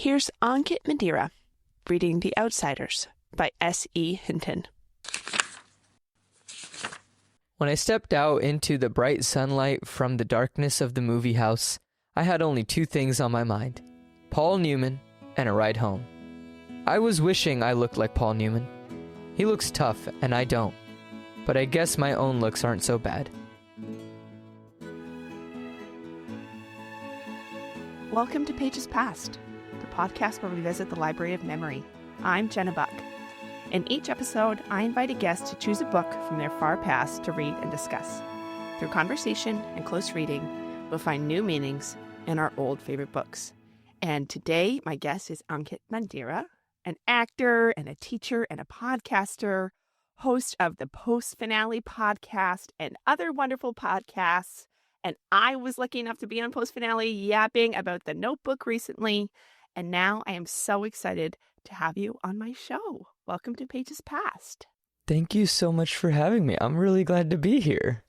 Here's Ankit Madhira reading The Outsiders by S.E. Hinton. When I stepped out into the bright sunlight from the darkness of the movie house, I had only two things on my mind: Paul Newman and a ride home. I was wishing I looked like Paul Newman. He looks tough, and I don't. But I guess my own looks aren't so bad. Welcome to Pages Past, the podcast where we visit the Library of Memory. I'm Jenna Buck. In each episode, I invite a guest to choose a book from their far past to read and discuss. Through conversation and close reading, we'll find new meanings in our old favorite books. And today, my guest is Ankit Madhira, an actor and a teacher and a podcaster, host of the Post Finale podcast and other wonderful podcasts. And I was lucky enough to be on Post Finale yapping about The Notebook recently. And now I am so excited to have you on my show. Welcome to Pages Past. Thank you so much for having me. I'm really glad to be here.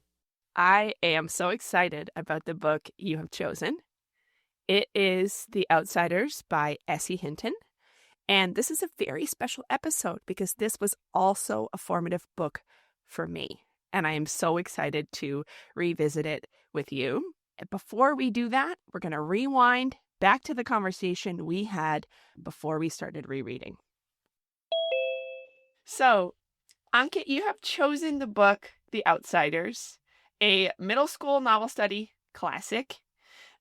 I am so excited about the book you have chosen. It is The Outsiders by S.E. Hinton. And this is a very special episode because this was also a formative book for me. And I am so excited to revisit it with you. Before we do that, we're going to rewind back to the conversation we had before we started rereading. So, Ankit, you have chosen the book The Outsiders, a middle school novel study classic.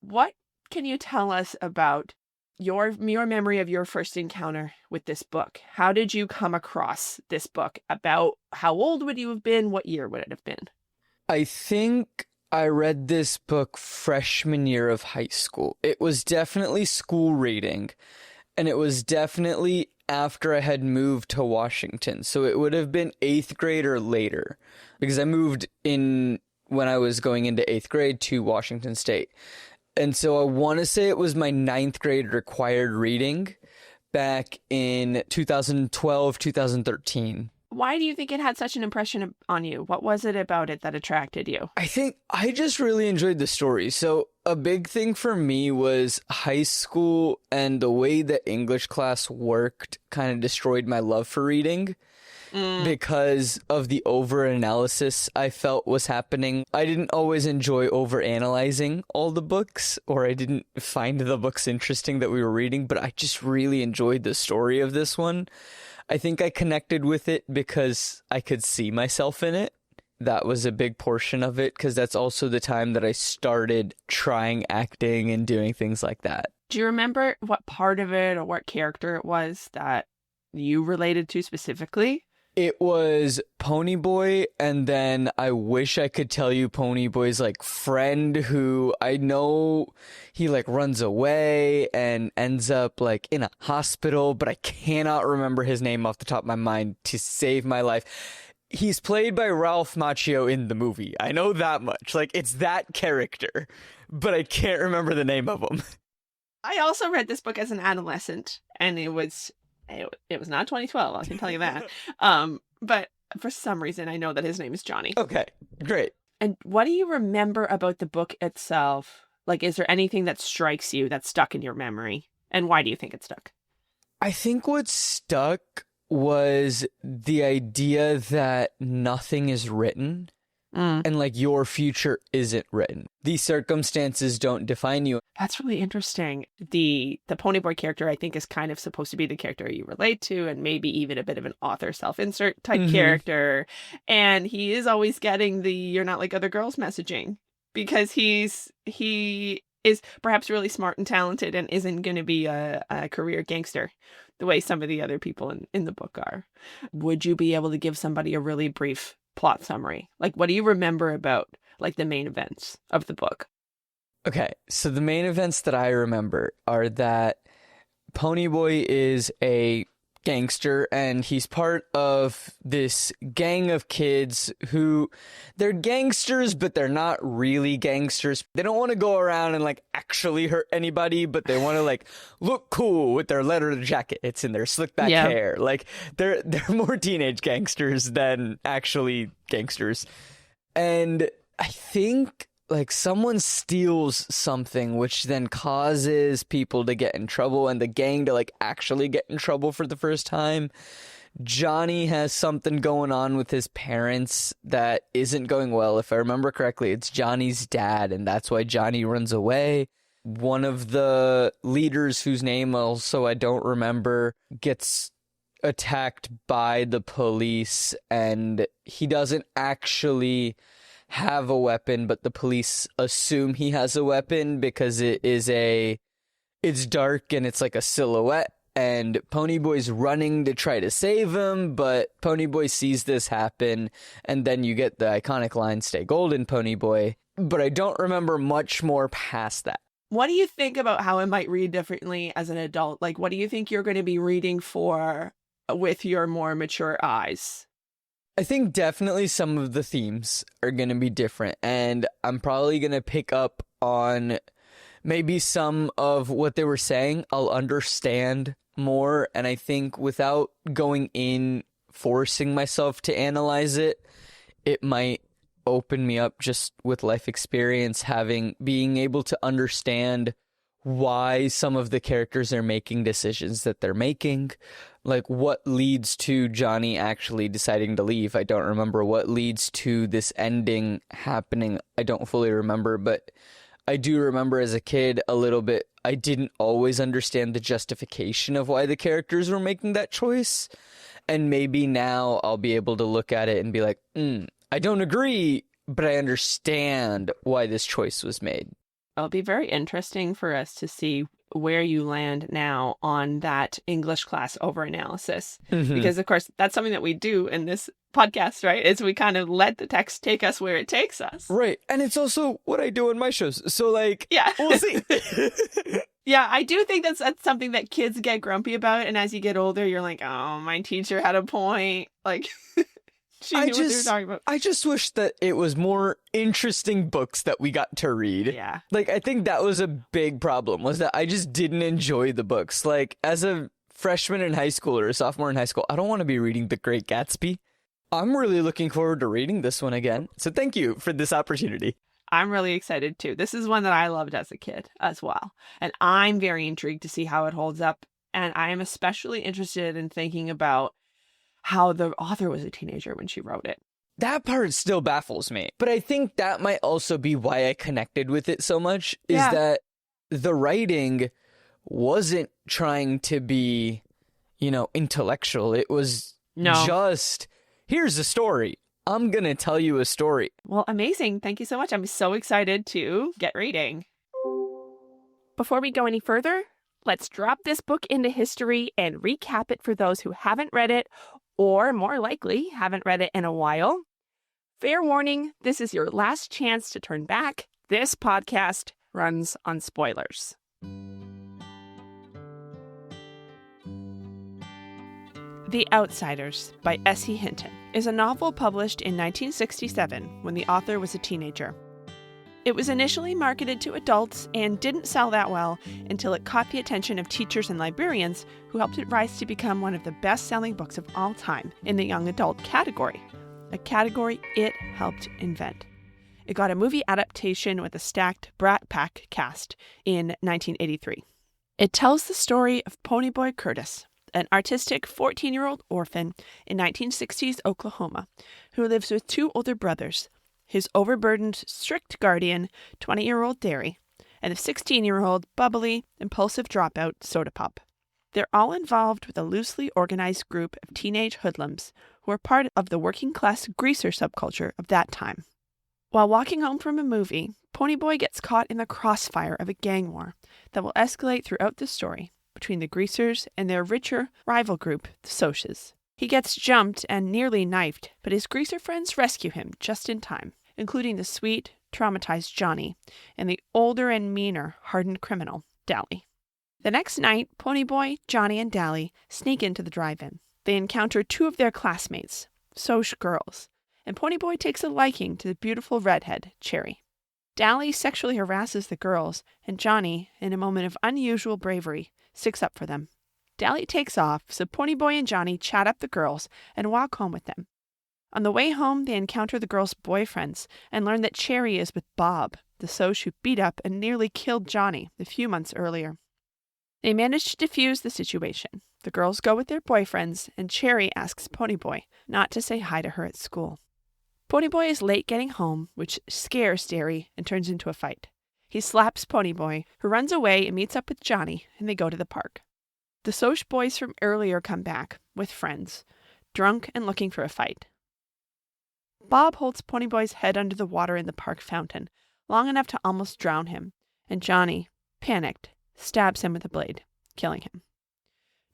What can you tell us about your memory of your first encounter with this book? How did you come across this book? About how old would you have been? What year would it have been? I think I read this book freshman year of high school. It was definitely school reading, and it was definitely after I had moved to Washington. So it would have been 8th grade or later, because I moved in when I was going into 8th grade to Washington State. And so I want to say it was my 9th grade required reading back in 2012, 2013. Why do you think it had such an impression on you? What was it about it that attracted you? I think I just really enjoyed the story. So a big thing for me was high school, and the way that English class worked kind of destroyed my love for reading. Because of the over-analysis I felt was happening. I didn't always enjoy over-analyzing all the books, or I didn't find the books interesting that we were reading, but I just really enjoyed the story of this one. I think I connected with it because I could see myself in it. That was a big portion of it, because that's also the time that I started trying acting and doing things like that. Do you remember what part of it or what character it was that you related to specifically? It was Ponyboy, and then I wish I could tell you Ponyboy's like friend, who I know he like runs away and ends up like in a hospital, but I cannot remember his name off the top of my mind to save my life. He's played by Ralph Macchio in the movie. I know that much. Like, it's that character, but I can't remember the name of him. I also read this book as an adolescent, and it was not 2012, I can tell you that. But for some reason, I know that his name is Johnny. Okay, great. And what do you remember about the book itself? Like, is there anything that strikes you that's stuck in your memory? And why do you think it stuck? I think what stuck was the idea that nothing is written. And like your future isn't written. These circumstances don't define you. That's really interesting. The Ponyboy character, I think, is kind of supposed to be the character you relate to, and maybe even a bit of an author self-insert type character. And he is always getting the "you're not like other girls" messaging, because he is perhaps really smart and talented and isn't going to be a career gangster the way some of the other people in the book are. Would you be able to give somebody a really brief plot summary? Like, what do you remember about like the main events of the book? Okay, so the main events that I remember are that Ponyboy is a gangster, and he's part of this gang of kids who, they're gangsters, but they're not really gangsters. They don't want to go around and like actually hurt anybody, but they want to like look cool with their leather jackets and their slick back hair. Like, they're more teenage gangsters than actually gangsters. And I think like someone steals something, which then causes people to get in trouble and the gang to like actually get in trouble for the first time. Johnny has something going on with his parents that isn't going well. If I remember correctly, it's Johnny's dad, and that's why Johnny runs away. One of the leaders, whose name also I don't remember, gets attacked by the police, and he doesn't actually have a weapon, but the police assume he has a weapon because it's dark and it's like a silhouette, and Ponyboy's running to try to save him, but Ponyboy sees this happen, and then you get the iconic line, "Stay golden, Ponyboy," but I don't remember much more past that. What do you think about how it might read differently as an adult? Like, what do you think you're going to be reading for with your more mature eyes? I think definitely some of the themes are going to be different, and I'm probably going to pick up on maybe some of what they were saying. I'll understand more, and I think without going in, forcing myself to analyze it, it might open me up just with life experience, being able to understand why some of the characters are making decisions that they're making. Like, what leads to Johnny actually deciding to leave? I don't remember. What leads to this ending happening? I don't fully remember, but I do remember as a kid a little bit. I didn't always understand the justification of why the characters were making that choice. And maybe now I'll be able to look at it and be like, I don't agree, but I understand why this choice was made. It'll be very interesting for us to see where you land now on that English class over-analysis. Mm-hmm. Because, of course, that's something that we do in this podcast, right? Is we kind of let the text take us where it takes us. Right. And it's also what I do in my shows. So, like, yeah, we'll see. Yeah, I do think that's something that kids get grumpy about. And as you get older, you're like, oh, my teacher had a point. Like... She knew what they were talking about. I just wish that it was more interesting books that we got to read. Yeah. Like, I think that was a big problem, was that I just didn't enjoy the books. Like, as a freshman in high school or a sophomore in high school, I don't want to be reading The Great Gatsby. I'm really looking forward to reading this one again. So thank you for this opportunity. I'm really excited, too. This is one that I loved as a kid as well. And I'm very intrigued to see how it holds up. And I am especially interested in thinking about how the author was a teenager when she wrote it. That part still baffles me. But I think that might also be why I connected with it so much, is that the writing wasn't trying to be, intellectual. It was just, here's a story. I'm going to tell you a story. Well, amazing. Thank you so much. I'm so excited to get reading. Before we go any further, let's drop this book into history and recap it for those who haven't read it, or more likely, haven't read it in a while. Fair warning, this is your last chance to turn back. This podcast runs on spoilers. The Outsiders by S.E. Hinton is a novel published in 1967 when the author was a teenager. It was initially marketed to adults and didn't sell that well until it caught the attention of teachers and librarians, who helped it rise to become one of the best-selling books of all time in the young adult category, a category it helped invent. It got a movie adaptation with a stacked Brat Pack cast in 1983. It tells the story of Ponyboy Curtis, an artistic 14-year-old orphan in 1960s Oklahoma who lives with two older brothers, his overburdened, strict guardian, 20-year-old Derry, and the 16-year-old, bubbly, impulsive dropout, Soda Pop. They're all involved with a loosely organized group of teenage hoodlums who are part of the working-class greaser subculture of that time. While walking home from a movie, Ponyboy gets caught in the crossfire of a gang war that will escalate throughout the story between the greasers and their richer rival group, the Socs. He gets jumped and nearly knifed, but his greaser friends rescue him just in time, including the sweet, traumatized Johnny and the older and meaner, hardened criminal, Dally. The next night, Ponyboy, Johnny, and Dally sneak into the drive-in. They encounter two of their classmates, Soc girls, and Ponyboy takes a liking to the beautiful redhead, Cherry. Dally sexually harasses the girls, and Johnny, in a moment of unusual bravery, sticks up for them. Dally takes off, so Ponyboy and Johnny chat up the girls and walk home with them. On the way home, they encounter the girls' boyfriends and learn that Cherry is with Bob, the Soc who beat up and nearly killed Johnny a few months earlier. They manage to defuse the situation. The girls go with their boyfriends, and Cherry asks Ponyboy not to say hi to her at school. Ponyboy is late getting home, which scares Derry and turns into a fight. He slaps Ponyboy, who runs away and meets up with Johnny, and they go to the park. The Soc boys from earlier come back, with friends, drunk and looking for a fight. Bob holds Ponyboy's head under the water in the park fountain, long enough to almost drown him, and Johnny, panicked, stabs him with a blade, killing him.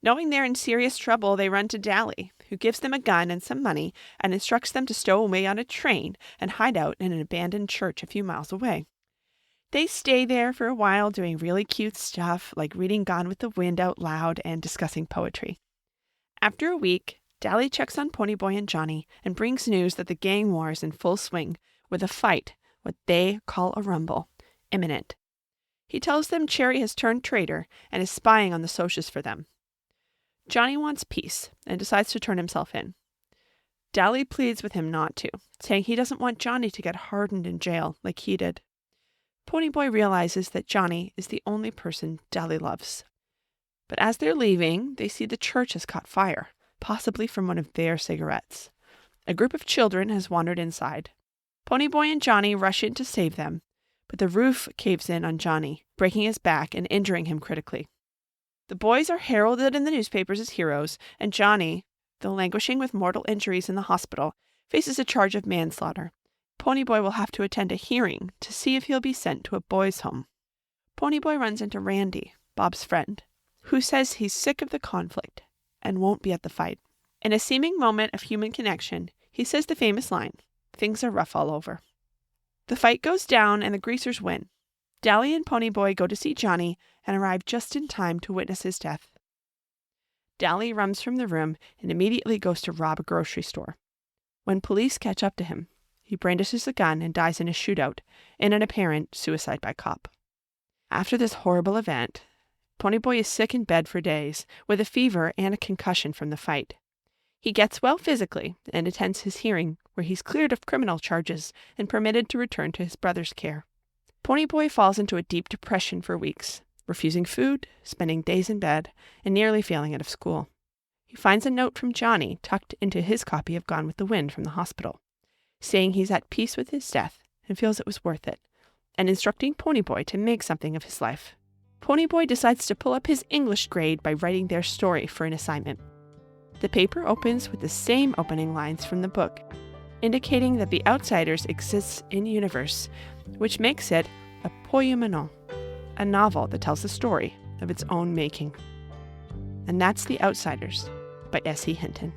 Knowing they're in serious trouble, they run to Dally, who gives them a gun and some money and instructs them to stow away on a train and hide out in an abandoned church a few miles away. They stay there for a while doing really cute stuff like reading Gone with the Wind out loud and discussing poetry. After a week, Dally checks on Ponyboy and Johnny and brings news that the gang war is in full swing, with a fight, what they call a rumble, imminent. He tells them Cherry has turned traitor and is spying on the Socs for them. Johnny wants peace and decides to turn himself in. Dally pleads with him not to, saying he doesn't want Johnny to get hardened in jail like he did. Ponyboy realizes that Johnny is the only person Dally loves. But as they're leaving, they see the church has caught fire, possibly from one of their cigarettes. A group of children has wandered inside. Ponyboy and Johnny rush in to save them, but the roof caves in on Johnny, breaking his back and injuring him critically. The boys are heralded in the newspapers as heroes, and Johnny, though languishing with mortal injuries in the hospital, faces a charge of manslaughter. Ponyboy will have to attend a hearing to see if he'll be sent to a boys' home. Ponyboy runs into Randy, Bob's friend, who says he's sick of the conflict and won't be at the fight. In a seeming moment of human connection, he says the famous line, "Things are rough all over." The fight goes down and the greasers win. Dally and Ponyboy go to see Johnny and arrive just in time to witness his death. Dally runs from the room and immediately goes to rob a grocery store. When police catch up to him, he brandishes a gun and dies in a shootout in an apparent suicide by cop. After this horrible event, Ponyboy is sick in bed for days with a fever and a concussion from the fight. He gets well physically and attends his hearing, where he's cleared of criminal charges and permitted to return to his brother's care. Ponyboy falls into a deep depression for weeks, refusing food, spending days in bed, and nearly failing out of school. He finds a note from Johnny tucked into his copy of Gone with the Wind from the hospital, saying he's at peace with his death and feels it was worth it, and instructing Ponyboy to make something of his life. Ponyboy decides to pull up his English grade by writing their story for an assignment. The paper opens with the same opening lines from the book, indicating that the Outsiders exists in universe, which makes it a poiemanon, a novel that tells the story of its own making. And that's The Outsiders by S.E. Hinton.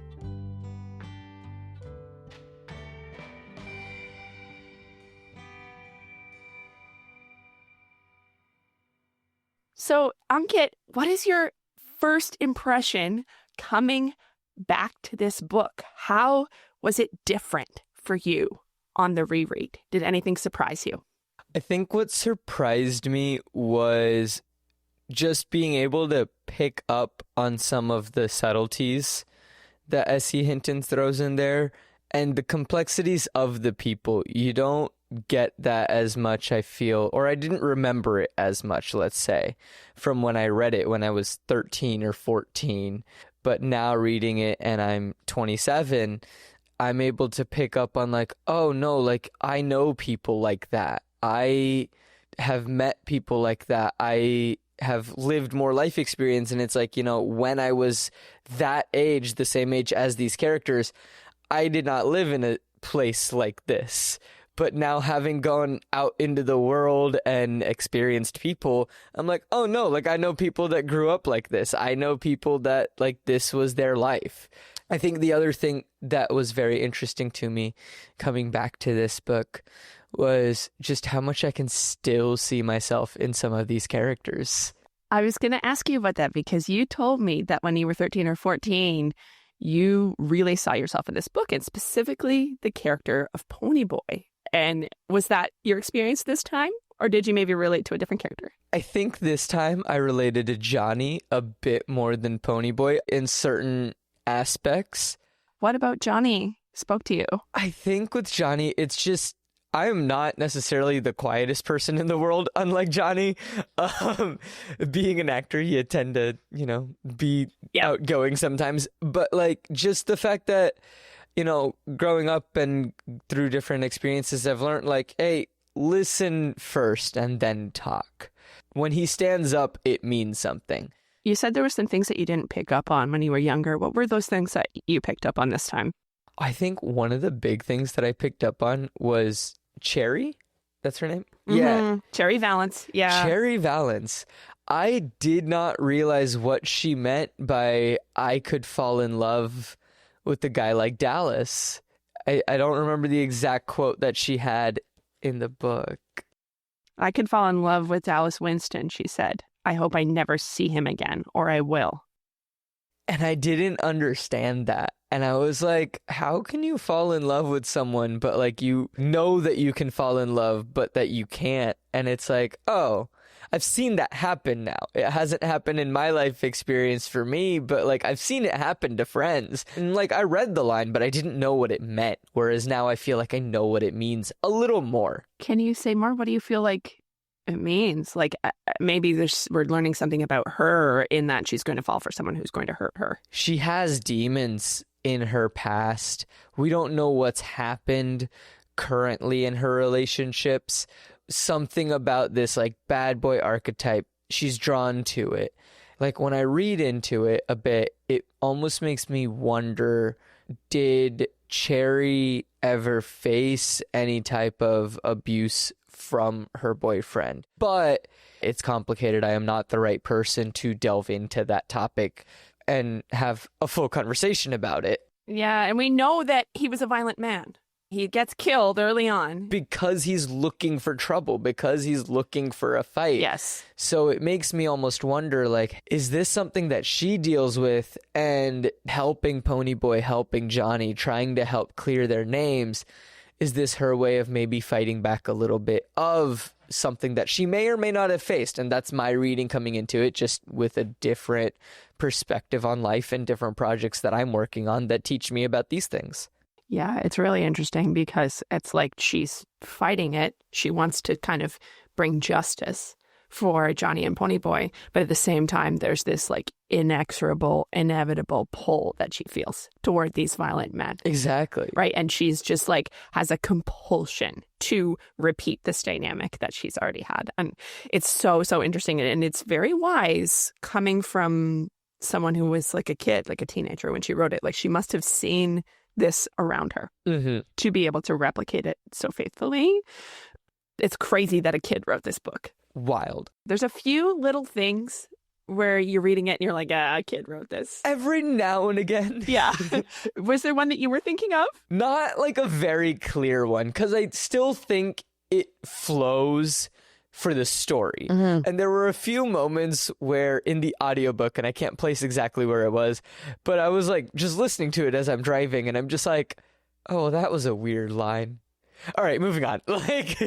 So, Ankit, what is your first impression coming back to this book? How was it different for you on the reread? Did anything surprise you? I think what surprised me was just being able to pick up on some of the subtleties that S.E. Hinton throws in there and the complexities of the people. You don't get that as much, I feel, or I didn't remember it as much, let's say, from when I read it when I was 13 or 14. But now reading it and I'm 27, I'm able to pick up on like, oh no, like I know people like that. I have met people like that. I have lived more life experience. And it's like, you know, when I was that age, the same age as these characters, I did not live in a place like this. But now having gone out into the world and experienced people, I'm like, oh no, like I know people that grew up like this. I know people that like this was their life. I think the other thing that was very interesting to me coming back to this book was just how much I can still see myself in some of these characters. I was going to ask you about that because you told me that when you were 13 or 14, you really saw yourself in this book and specifically the character of Ponyboy. And was that your experience this time? Or did you maybe relate to a different character? I think this time I related to Johnny a bit more than Ponyboy in certain aspects. What about Johnny spoke to you? I think with Johnny, it's just, I am not necessarily the quietest person in the world, unlike Johnny. Being an actor, you tend to, be outgoing sometimes. But like just the fact that, growing up and through different experiences, I've learned like, hey, listen first and then talk. When he stands up, it means something. You said there were some things that you didn't pick up on when you were younger. What were those things that you picked up on this time? I think one of the big things that I picked up on was Cherry. That's her name? Mm-hmm. Yeah. Cherry Valance. Yeah. Cherry Valance. I did not realize what she meant by I could fall in love with a guy like Dallas. I don't remember the exact quote that she had in the book. I could fall in love with Dallas Winston, she said. I hope I never see him again, or I will. And I didn't understand that. And I was like, how can you fall in love with someone, but like you know that you can fall in love, but that you can't? And it's like, oh, I've seen that happen now. It hasn't happened in my life experience for me, but like I've seen it happen to friends. And like I read the line, but I didn't know what it meant. Whereas now I feel like I know what it means a little more. Can you say more? What do you feel like it means? Like maybe we're learning something about her in that she's going to fall for someone who's going to hurt her. She has demons in her past. We don't know what's happened currently in her relationships. Something about this like bad boy archetype, she's drawn to it. Like when I read into it a bit, it almost makes me wonder, did Cherry ever face any type of abuse from her boyfriend? But it's complicated. I am not the right person to delve into that topic and have a full conversation about it. Yeah, and we know that he was a violent man. He gets killed early on. Because he's looking for trouble, because he's looking for a fight. Yes. So it makes me almost wonder, like, is this something that she deals with, and helping Ponyboy, helping Johnny, trying to help clear their names? Is this her way of maybe fighting back a little bit of something that she may or may not have faced? And that's my reading coming into it, just with a different perspective on life and different projects that I'm working on that teach me about these things. Yeah, it's really interesting because it's like she's fighting it. She wants to kind of bring justice for Johnny and Ponyboy. But at the same time, there's this like inexorable, inevitable pull that she feels toward these violent men. Exactly. Right. And she's just like has a compulsion to repeat this dynamic that she's already had. And it's so interesting. And it's very wise coming from someone who was like a kid, like a teenager when she wrote it. Like she must have seen this around her to be able to replicate it so faithfully. It's crazy that a kid wrote this book. Wild. There's a few little things where you're reading it and you're like, a kid wrote this. Every now and again. Yeah. Was there one that you were thinking of? Not like a very clear one, because I still think it flows for the story. And there were a few moments where in the audiobook, and I can't place exactly where it was, but I was like just listening to it as I'm driving, and I'm just like, oh, that was a weird line. All right, moving on. Like,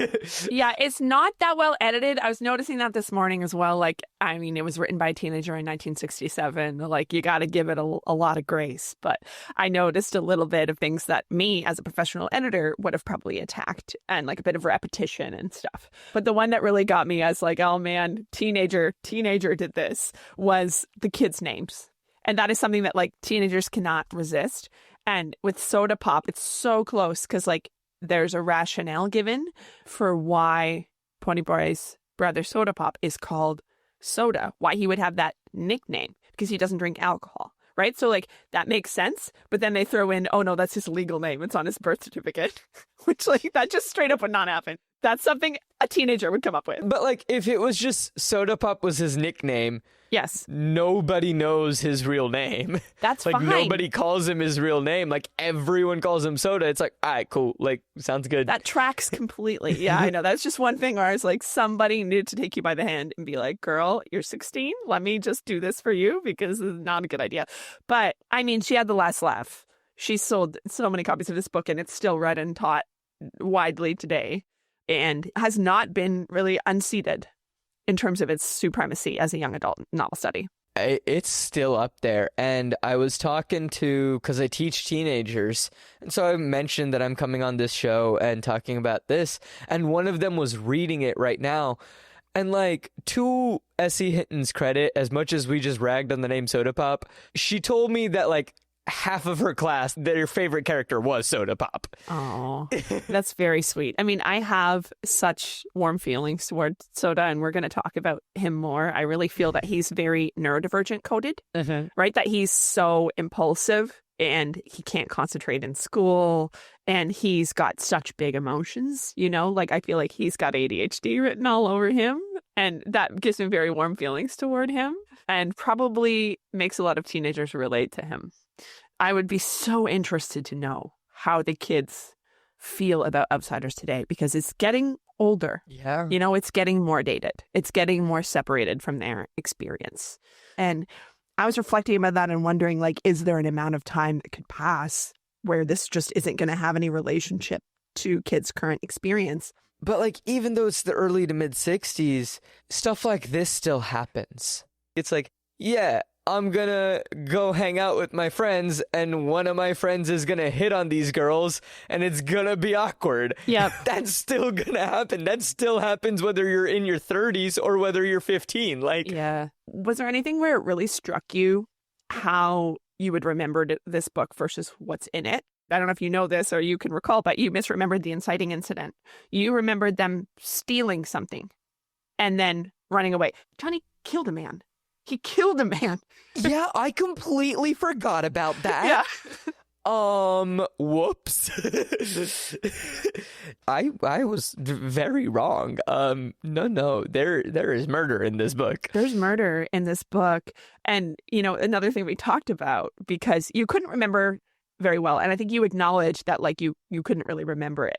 yeah, it's not that well edited. I was noticing that this morning as well. Like, I mean, it was written by a teenager in 1967. Like, you got to give it a lot of grace. But I noticed a little bit of things that me, as a professional editor, would have probably attacked, and like a bit of repetition and stuff. But the one that really got me as like, oh man, teenager did this, was the kids' names. And that is something that like teenagers cannot resist. And with Soda Pop, it's so close because like, there's a rationale given for why Ponyboy's brother Soda Pop is called Soda, why he would have that nickname, because he doesn't drink alcohol, right? So like that makes sense, but then they throw in, oh no, that's his legal name. It's on his birth certificate, which like that just straight up would not happen. That's something a teenager would come up with. But like if it was just Soda Pop was his nickname, yes, nobody knows his real name. That's like fine. Nobody calls him his real name. Like everyone calls him Soda. It's like, all right, cool. Like sounds good. That tracks completely. Yeah, I know. That's just one thing where I was like, somebody needed to take you by the hand and be like, girl, you're 16. Let me just do this for you because it's not a good idea. But I mean, she had the last laugh. She sold so many copies of this book and it's still read and taught widely today and has not been really unseated in terms of its supremacy as a young adult novel study. it's still up there. And I was talking to, because I teach teenagers, and so I mentioned that I'm coming on this show and talking about this, and one of them was reading it right now. And like, to S.E. Hinton's credit, as much as we just ragged on the name Soda Pop, she told me that like half of her class, their favorite character was Soda Pop. Oh, that's very sweet. I mean, I have such warm feelings towards Soda, and we're going to talk about him more. I really feel that he's very neurodivergent coded, right? That he's so impulsive and he can't concentrate in school, and he's got such big emotions, you know? Like, I feel like he's got ADHD written all over him, and that gives me very warm feelings toward him, and probably makes a lot of teenagers relate to him. I would be so interested to know how the kids feel about Outsiders today, because it's getting older. Yeah. You know, it's getting more dated. It's getting more separated from their experience. And I was reflecting about that and wondering, like, is there an amount of time that could pass where this just isn't going to have any relationship to kids' current experience? But like, even though it's the early to mid 60s, stuff like this still happens. It's like, yeah, I'm gonna go hang out with my friends, and one of my friends is gonna hit on these girls, and it's gonna be awkward. Yeah. That's still gonna happen. That still happens whether you're in your 30s or whether you're 15. Like, yeah. Was there anything where it really struck you how you would remember this book versus what's in it? I don't know if you know this or you can recall, but you misremembered the inciting incident. You remembered them stealing something and then running away. Johnny killed a man. He killed a man. yeah, I completely forgot about that. Yeah. Whoops. I was very wrong. No, there is murder in this book. There's murder in this book. And, you know, another thing we talked about, because you couldn't remember very well, and I think you acknowledged that, like, you couldn't really remember it,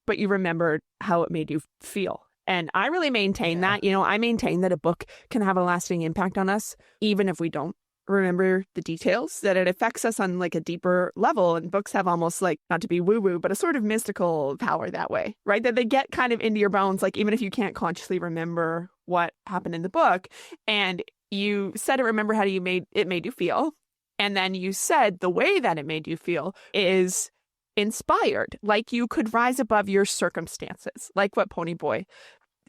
but you remembered how it made you feel. And I really maintain that, you know, I maintain that a book can have a lasting impact on us, even if we don't remember the details, that it affects us on like a deeper level. And books have almost, like, not to be woo-woo, but a sort of mystical power that way, right? That they get kind of into your bones, like, even if you can't consciously remember what happened in the book. And you said it, remember how it made you feel. And then you said the way that it made you feel is inspired, like you could rise above your circumstances, like what Ponyboy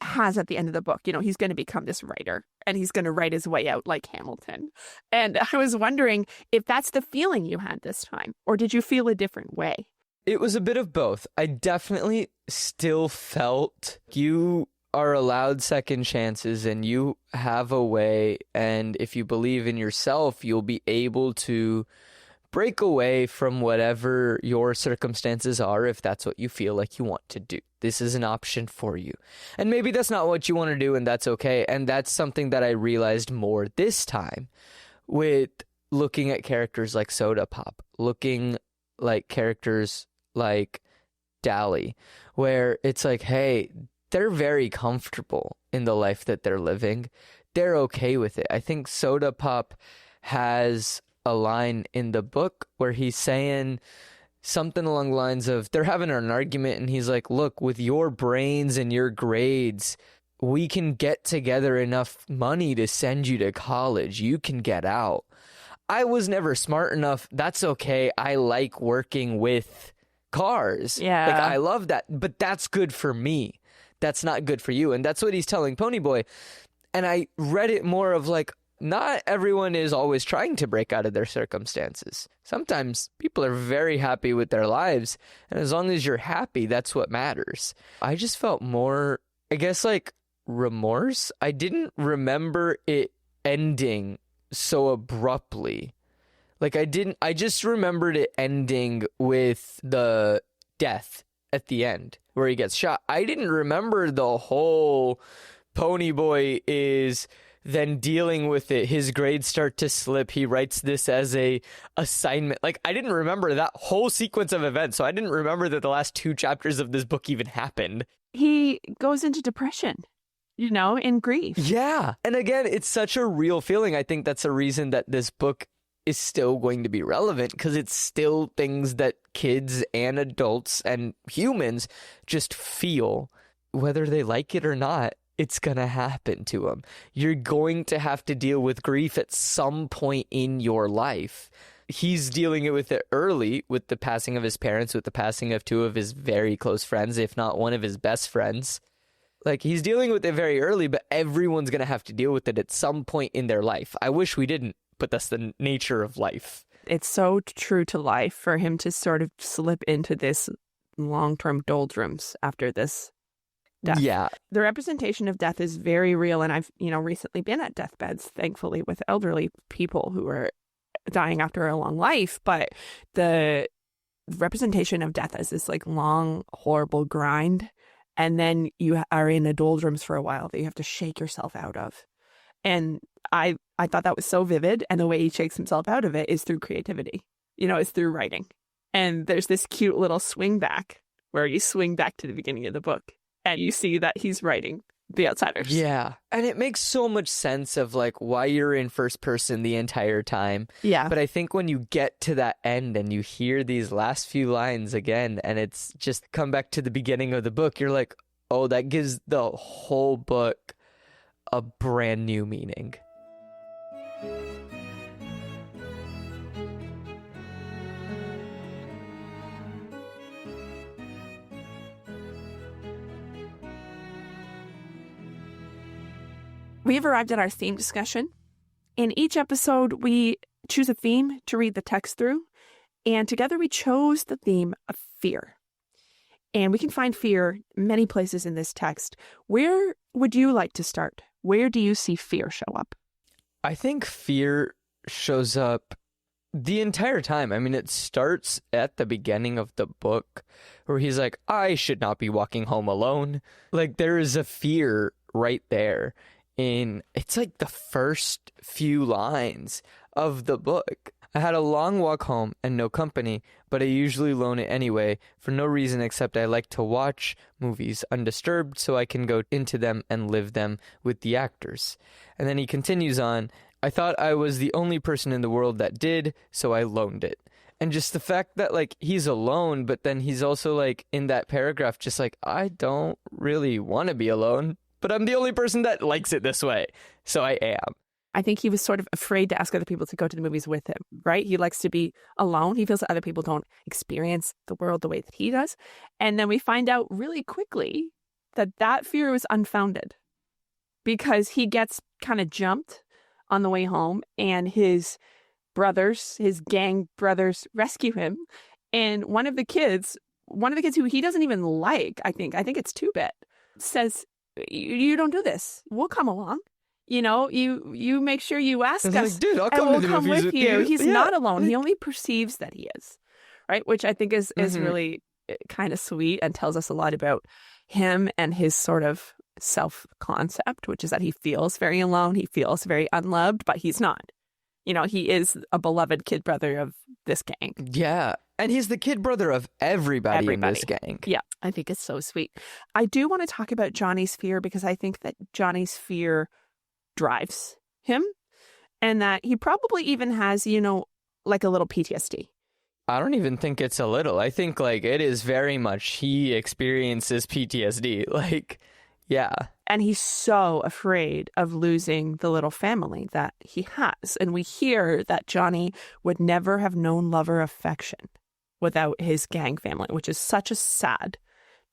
has at the end of the book. You know, he's going to become this writer, and he's going to write his way out like Hamilton. And I was wondering if that's the feeling you had this time, or did you feel a different way? It was a bit of both. I definitely still felt you are allowed second chances, and you have a way, and if you believe in yourself, you'll be able to break away from whatever your circumstances are if that's what you feel like you want to do. This is an option for you. And maybe that's not what you want to do, and that's okay. And that's something that I realized more this time with looking at characters like Soda Pop, looking like characters like Dally, where it's like, hey, they're very comfortable in the life that they're living. They're okay with it. I think Soda Pop has a line in the book where he's saying something along the lines of, they're having an argument, and he's like, look, with your brains and your grades, we can get together enough money to send you to college. You can get out. I was never smart enough. That's okay. I like working with cars. Yeah. Like, I love that, but that's good for me. That's not good for you. And that's what he's telling Ponyboy. And I read it more of like, not everyone is always trying to break out of their circumstances. Sometimes people are very happy with their lives, and as long as you're happy, that's what matters. I just felt more, I guess, like remorse. I didn't remember it ending so abruptly. Like, I just remembered it ending with the death at the end where he gets shot. I didn't remember the whole Ponyboy is then dealing with it. His grades start to slip. He writes this as a assignment. Like, I didn't remember that whole sequence of events. So I didn't remember that the last 2 chapters of this book even happened. He goes into depression, you know, in grief. Yeah. And again, it's such a real feeling. I think that's a reason that this book is still going to be relevant, because it's still things that kids and adults and humans just feel, whether they like it or not. it's gonna happen to him. You're going to have to deal with grief at some point in your life. He's dealing with it early with the passing of his parents, with the passing of two of his very close friends, if not one of his best friends. Like, he's dealing with it very early, but everyone's going to have to deal with it at some point in their life. I wish we didn't, but that's the nature of life. It's so true to life for him to sort of slip into this long-term doldrums after this death. Yeah. The representation of death is very real, and I've, recently been at deathbeds, thankfully, with elderly people who are dying after a long life, but the representation of death as this like long, horrible grind, and then you are in a doldrums for a while that you have to shake yourself out of. And I thought that was so vivid, and the way he shakes himself out of it is through creativity. It's through writing. And there's this cute little swing back where you swing back to the beginning of the book, and you see that he's writing The Outsiders. Yeah. And it makes so much sense of like why you're in first person the entire time. Yeah. But I think when you get to that end and you hear these last few lines again, and it's just come back to the beginning of the book, you're like, oh, that gives the whole book a brand new meaning. We've arrived at our theme discussion. In each episode, we choose a theme to read the text through, and together we chose the theme of fear. And we can find fear many places in this text. Where would you like to start? Where do you see fear show up? I think fear shows up the entire time. I mean, it starts at the beginning of the book where he's like, I should not be walking home alone. Like, there is a fear right there. It's like the first few lines of the book. I had a long walk home and no company, but I usually loan it anyway for no reason except I like to watch movies undisturbed so I can go into them and live them with the actors. And then he continues on, I thought I was the only person in the world that did, so I loaned it. And just the fact that like he's alone, but then he's also like in that paragraph just like, I don't really want to be alone, but I'm the only person that likes it this way, so I am. I think he was sort of afraid to ask other people to go to the movies with him, right? He likes to be alone. He feels that other people don't experience the world the way that he does. And then we find out really quickly that fear was unfounded because he gets kind of jumped on the way home and his gang brothers rescue him. And one of the kids who he doesn't even like, I think it's 2-Bit, says, you don't do this. We'll come along. You make sure you ask us, like, dude, I'll and we'll come with you. He's Yeah. not alone. He only perceives that he is, right? Which I think is really kind of sweet and tells us a lot about him and his sort of self-concept, which is that he feels very alone. He feels very unloved, but he's not. He is a beloved kid brother of this gang. Yeah. And he's the kid brother of everybody in this gang. Yeah, I think it's so sweet. I do want to talk about Johnny's fear because I think that Johnny's fear drives him and that he probably even has, like a little PTSD. I don't even think it's a little. I think like it is very much he experiences PTSD. Like, yeah. And he's so afraid of losing the little family that he has. And we hear that Johnny would never have known love or affection without his gang family, which is such a sad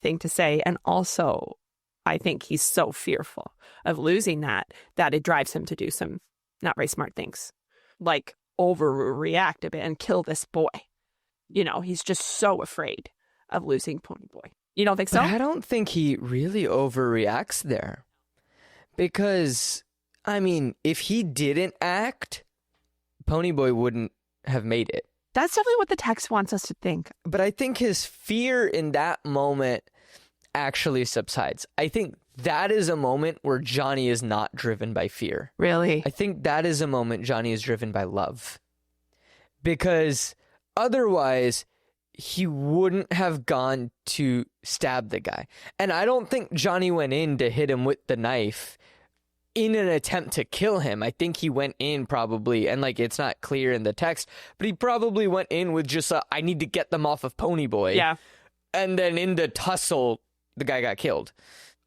thing to say. And also, I think he's so fearful of losing that it drives him to do some not very smart things, like overreact a bit and kill this boy. He's just so afraid of losing Pony Boy. You don't think so? But I don't think he really overreacts there. Because, I mean, if he didn't act, Pony Boy wouldn't have made it. That's definitely what the text wants us to think. But I think his fear in that moment actually subsides. I think that is a moment where Johnny is not driven by fear. Really? I think that is a moment Johnny is driven by love. Because otherwise, he wouldn't have gone to stab the guy. And I don't think Johnny went in to hit him with the knife in an attempt to kill him. I think he went in probably, and like it's not clear in the text, but he probably went in with just I need to get them off of Pony Boy. Yeah. And then in the tussle, the guy got killed.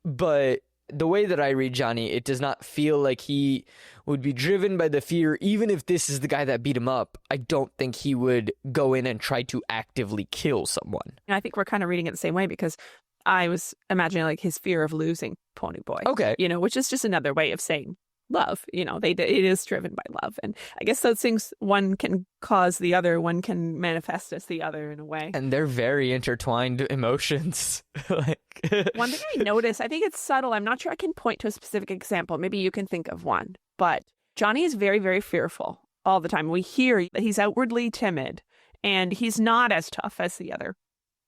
But the way that I read Johnny, it does not feel like he would be driven by the fear. Even if this is the guy that beat him up, I don't think he would go in and try to actively kill someone. And I think we're kind of reading it the same way, because I was imagining like his fear of losing Ponyboy. Okay. Which is just another way of saying love. It is driven by love. And I guess those things, one can cause the other, one can manifest as the other in a way. And they're very intertwined emotions. One thing I notice, I think it's subtle. I'm not sure I can point to a specific example. Maybe you can think of one. But Johnny is very, very fearful all the time. We hear that he's outwardly timid and he's not as tough as the other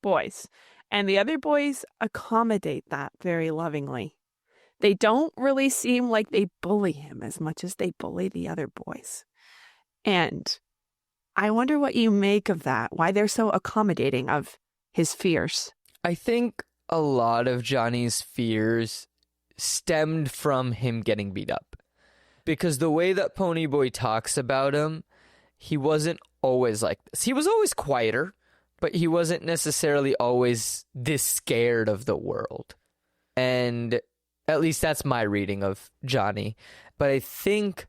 boys. And the other boys accommodate that very lovingly. They don't really seem like they bully him as much as they bully the other boys. And I wonder what you make of that, why they're so accommodating of his fears. I think a lot of Johnny's fears stemmed from him getting beat up. Because the way that Ponyboy talks about him, he wasn't always like this. He was always quieter, but he wasn't necessarily always this scared of the world. And at least that's my reading of Johnny. But I think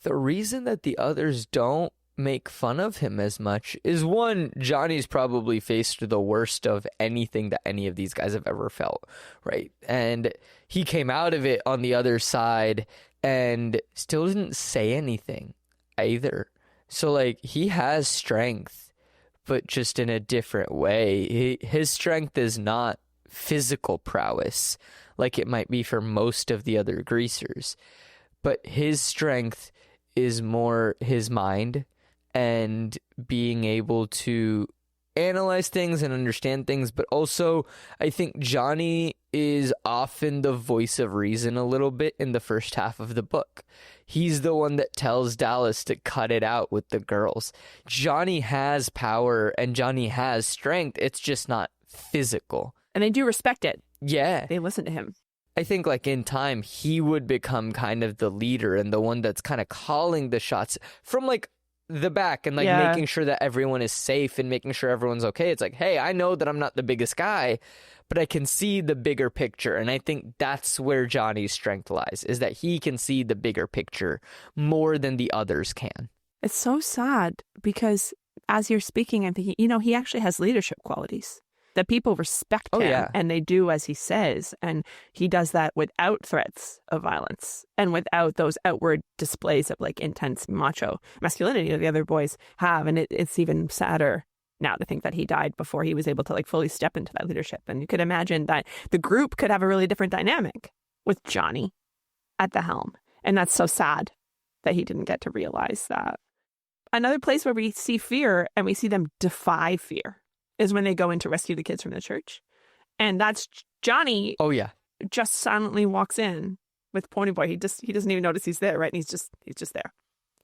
the reason that the others don't make fun of him as much is, one, Johnny's probably faced the worst of anything that any of these guys have ever felt, right? And he came out of it on the other side and still didn't say anything either. So, like, he has strength, but just in a different way. His strength is not physical prowess like it might be for most of the other greasers, but his strength is more his mind and being able to analyze things and understand things. But also, I think Johnny is often the voice of reason a little bit in the first half of the book. He's the one that tells Dallas to cut it out with the girls. Johnny has power and Johnny has strength. It's just not physical. And they do respect it. Yeah. They listen to him. I think, like, in time, he would become kind of the leader and the one that's kind of calling the shots from, like, the back and, like, making sure that everyone is safe and making sure everyone's okay. It's like, hey, I know that I'm not the biggest guy, but I can see the bigger picture. And I think that's where Johnny's strength lies, is that he can see the bigger picture more than the others can. It's so sad because as you're speaking, I'm thinking, he actually has leadership qualities. That people respect him and they do as he says. And he does that without threats of violence and without those outward displays of like intense macho masculinity that the other boys have. And it's even sadder now to think that he died before he was able to like fully step into that leadership. And you could imagine that the group could have a really different dynamic with Johnny at the helm. And that's so sad that he didn't get to realize that. Another place where we see fear and we see them defy fear is when they go in to rescue the kids from the church. And that's Johnny. Oh, yeah. Just silently walks in with Ponyboy. He doesn't even notice he's there, right? And he's just there.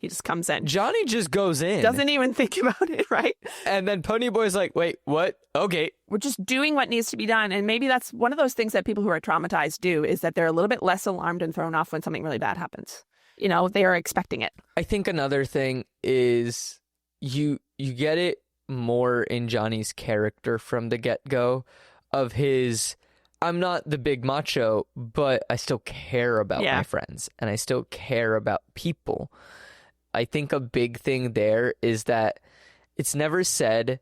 He just comes in. Johnny just goes in. Doesn't even think about it, right? And then Ponyboy's like, wait, what? Okay. We're just doing what needs to be done. And maybe that's one of those things that people who are traumatized do, is that they're a little bit less alarmed and thrown off when something really bad happens. They are expecting it. I think another thing is you get it more in Johnny's character from the get-go of his, I'm not the big macho, but I still care about my friends and I still care about people. I think a big thing there is that it's never said,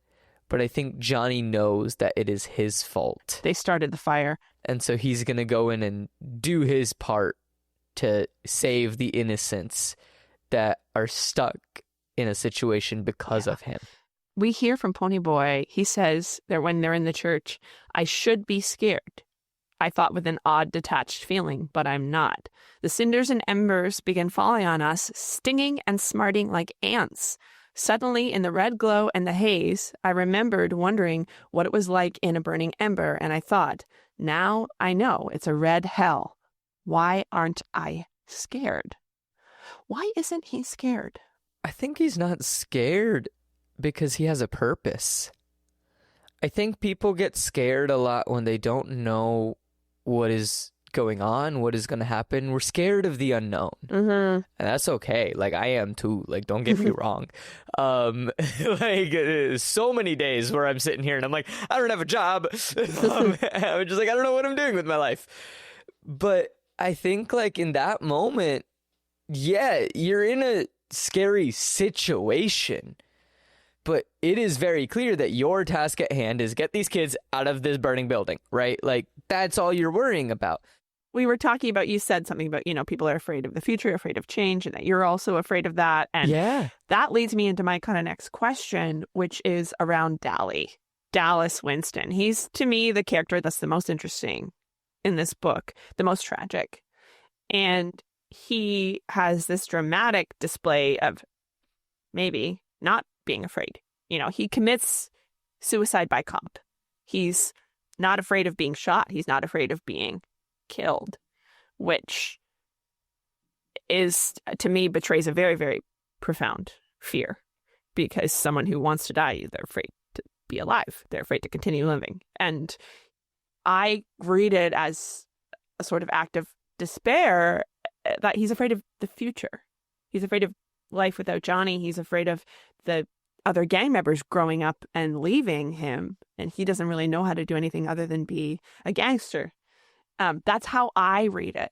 but I think Johnny knows that it is his fault. They started the fire. And so he's going to go in and do his part to save the innocents that are stuck in a situation because of him. We hear from Ponyboy, he says that when they're in the church, I should be scared. I thought with an odd detached feeling, but I'm not. The cinders and embers begin falling on us, stinging and smarting like ants. Suddenly, in the red glow and the haze, I remembered wondering what it was like in a burning ember, and I thought, now I know it's a red hell. Why aren't I scared? Why isn't he scared? I think he's not scared because he has a purpose. I think people get scared a lot when they don't know what is going on, what is going to happen. We're scared of the unknown. And that's okay. Like, I am too. Like, don't get me wrong. So many days where I'm sitting here and I'm like, I don't have a job. I'm just like, I don't know what I'm doing with my life. But I think like in that moment, yeah, you're in a scary situation. But it is very clear that your task at hand is get these kids out of this burning building, right? Like, that's all you're worrying about. We were talking about, you said something about, people are afraid of the future, afraid of change, and that you're also afraid of that. And that leads me into my kind of next question, which is around Dallas Winston. He's, to me, the character that's the most interesting in this book, the most tragic. And he has this dramatic display of maybe not being afraid. He commits suicide by cop. He's not afraid of being shot. He's not afraid of being killed, which is, to me, betrays a very, very profound fear, because someone who wants to die, they're afraid to be alive. They're afraid to continue living. And I read it as a sort of act of despair, that he's afraid of the future. He's afraid of life without Johnny. He's afraid of the other gang members growing up and leaving him, and he doesn't really know how to do anything other than be a gangster. That's how I read it.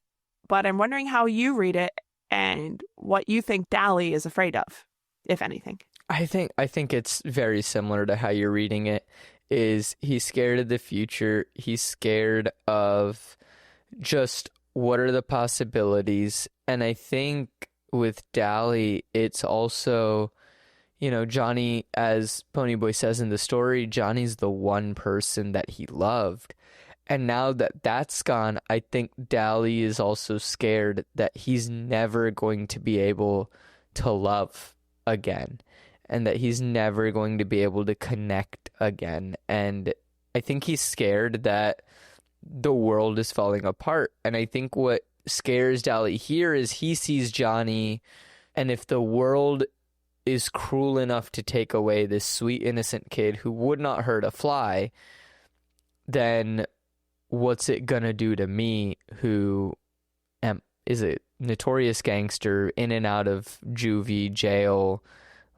But I'm wondering how you read it and what you think Dally is afraid of, if anything. I think it's very similar to how you're reading it. Is he's scared of the future. He's scared of just what are the possibilities. And I think with Dally, it's also, Johnny, as Ponyboy says in the story, Johnny's the one person that he loved. And now that that's gone, I think Dally is also scared that he's never going to be able to love again, and that he's never going to be able to connect again. And I think he's scared that the world is falling apart. And I think what scares Dally here is he sees Johnny, and if the world is cruel enough to take away this sweet, innocent kid who would not hurt a fly, then what's it gonna do to me, who is a notorious gangster in and out of juvie jail?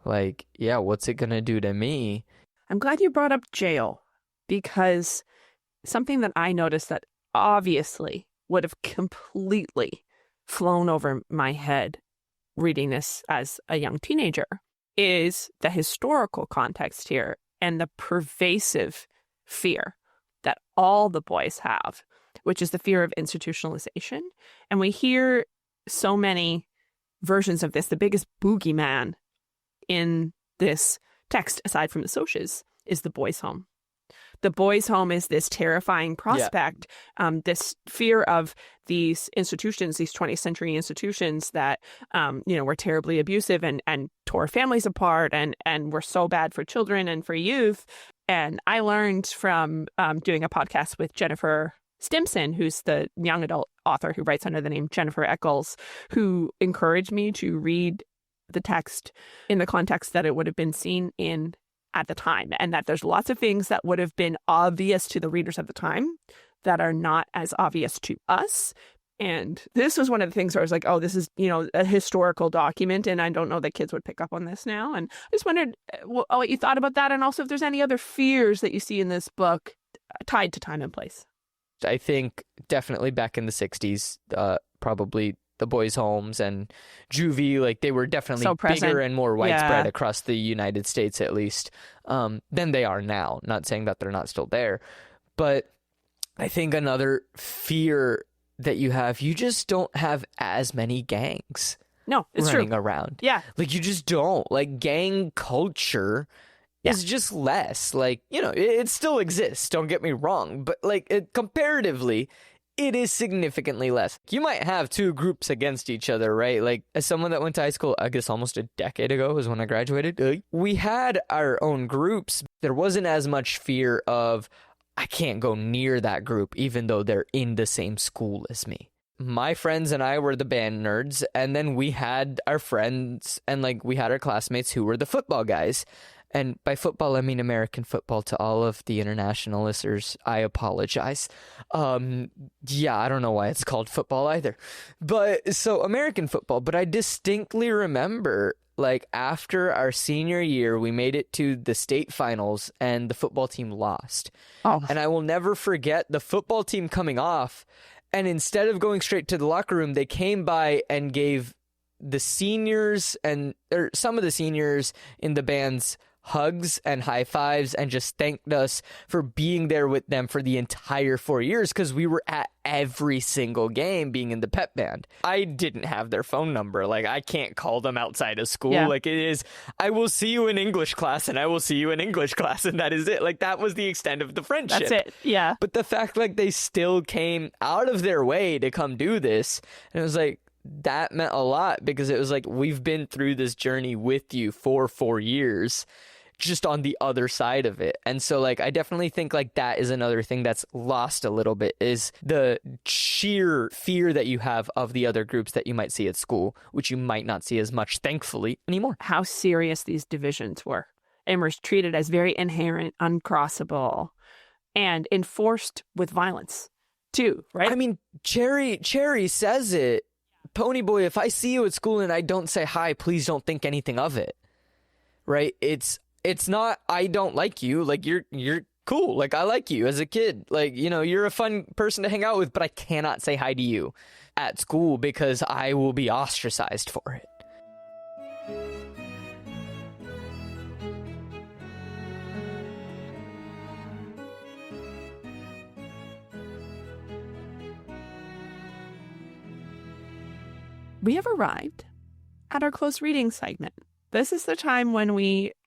Like, yeah, what's it gonna do to me? I'm glad you brought up jail, because something that I noticed that obviously would have completely flown over my head reading this as a young teenager is the historical context here and the pervasive fear that all the boys have, which is the fear of institutionalization. And we hear so many versions of this. The biggest boogeyman in this text, aside from the socias, is the boys' home. The boys' home is this terrifying prospect, this fear of these institutions, these 20th century institutions that, were terribly abusive and tore families apart and were so bad for children and for youth. And I learned from doing a podcast with Jennifer Stimson, who's the young adult author who writes under the name Jennifer Eccles, who encouraged me to read the text in the context that it would have been seen in at the time, and that there's lots of things that would have been obvious to the readers of the time that are not as obvious to us. And this was one of the things where I was like, oh, this is, a historical document, and I don't know that kids would pick up on this now. And I just wondered what you thought about that, and also if there's any other fears that you see in this book tied to time and place. I think definitely back in the 60s, probably the boys' homes and juvie, like they were definitely so bigger and more widespread across the United States, at least, than they are now. Not saying that they're not still there, but I think another fear that you have, you just don't have as many gangs. No, it's running true. around. Yeah. Like you just don't. Like gang culture is just less. Like, it still exists, don't get me wrong, but like comparatively, it is significantly less. You might have two groups against each other, right? Like, as someone that went to high school, I guess almost a decade ago was when I graduated, we had our own groups. There wasn't as much fear of, I can't go near that group, even though they're in the same school as me. My friends and I were the band nerds, and then we had our friends and, we had our classmates who were the football guys. And by football, I mean American football. To all of the international listeners, I apologize. I don't know why it's called football either. But so American football. But I distinctly remember, after our senior year, we made it to the state finals and the football team lost. Oh. And I will never forget the football team coming off And instead of going straight to the locker room, they came by and gave the seniors or some of the seniors in the bands hugs and high fives and just thanked us for being there with them for the entire 4 years, because we were at every single game being in the pep band. I didn't have their phone number. Like, I can't call them outside of school. Yeah. Like, it is, I will see you in English class and I will see you in English class, and that is it. Like, that was the extent of the friendship. That's it. Yeah. But the fact, like, they still came out of their way to come do this, and it was like, that meant a lot, because it was like, we've been through this journey with you for 4 years, just on the other side of it. And so, like, I definitely think, like, that is another thing that's lost a little bit, is the sheer fear that you have of the other groups that you might see at school, which you might not see as much, thankfully, anymore. How serious these divisions were, and were treated as very inherent, uncrossable, and enforced with violence too, right? I mean, Cherry says it. Ponyboy, if I see you at school and I don't say hi, please don't think anything of it. Right? It's not, I don't like you. Like, you're cool. Like, I like you as a kid. Like, you know, you're a fun person to hang out with, but I cannot say hi to you at school because I will be ostracized for it. We have arrived at our close reading segment. This is the time when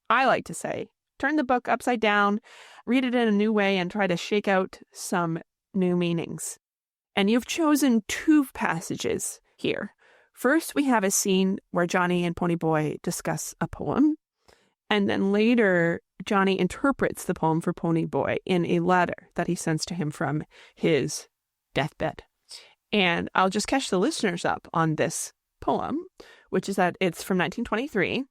I like to say, turn the book upside down, read it in a new way, and try to shake out some new meanings. And you've chosen 2 passages here. First, we have a scene where Johnny and Ponyboy discuss a poem. And then later, Johnny interprets the poem for Ponyboy in a letter that he sends to him from his deathbed. And I'll just catch the listeners up on this poem, which is that it's from 1923.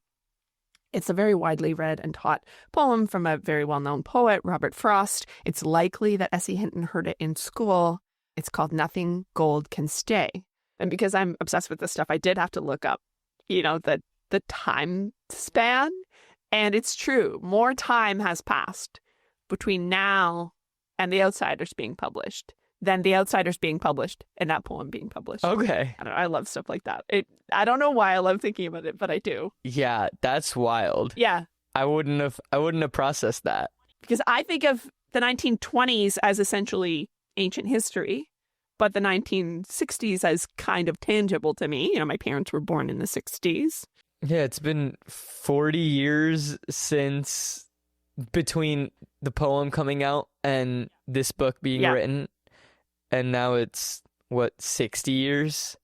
It's a very widely read and taught poem from a very well-known poet, Robert Frost. It's likely that S.E. Hinton heard it in school. It's called Nothing Gold Can Stay. And because I'm obsessed with this stuff, I did have to look up, you know, the time span. And it's true. More time has passed between now and The Outsiders being published than The Outsiders being published and that poem being published. Okay. I don't know, I love stuff like that. I don't know why I love thinking about it, but I do. Yeah, that's wild. Yeah. I wouldn't have processed that. Because I think of the 1920s as essentially ancient history, but the 1960s as kind of tangible to me. You know, my parents were born in the 60s. Yeah, it's been 40 years since between the poem coming out and this book being written. And now it's, 60 years?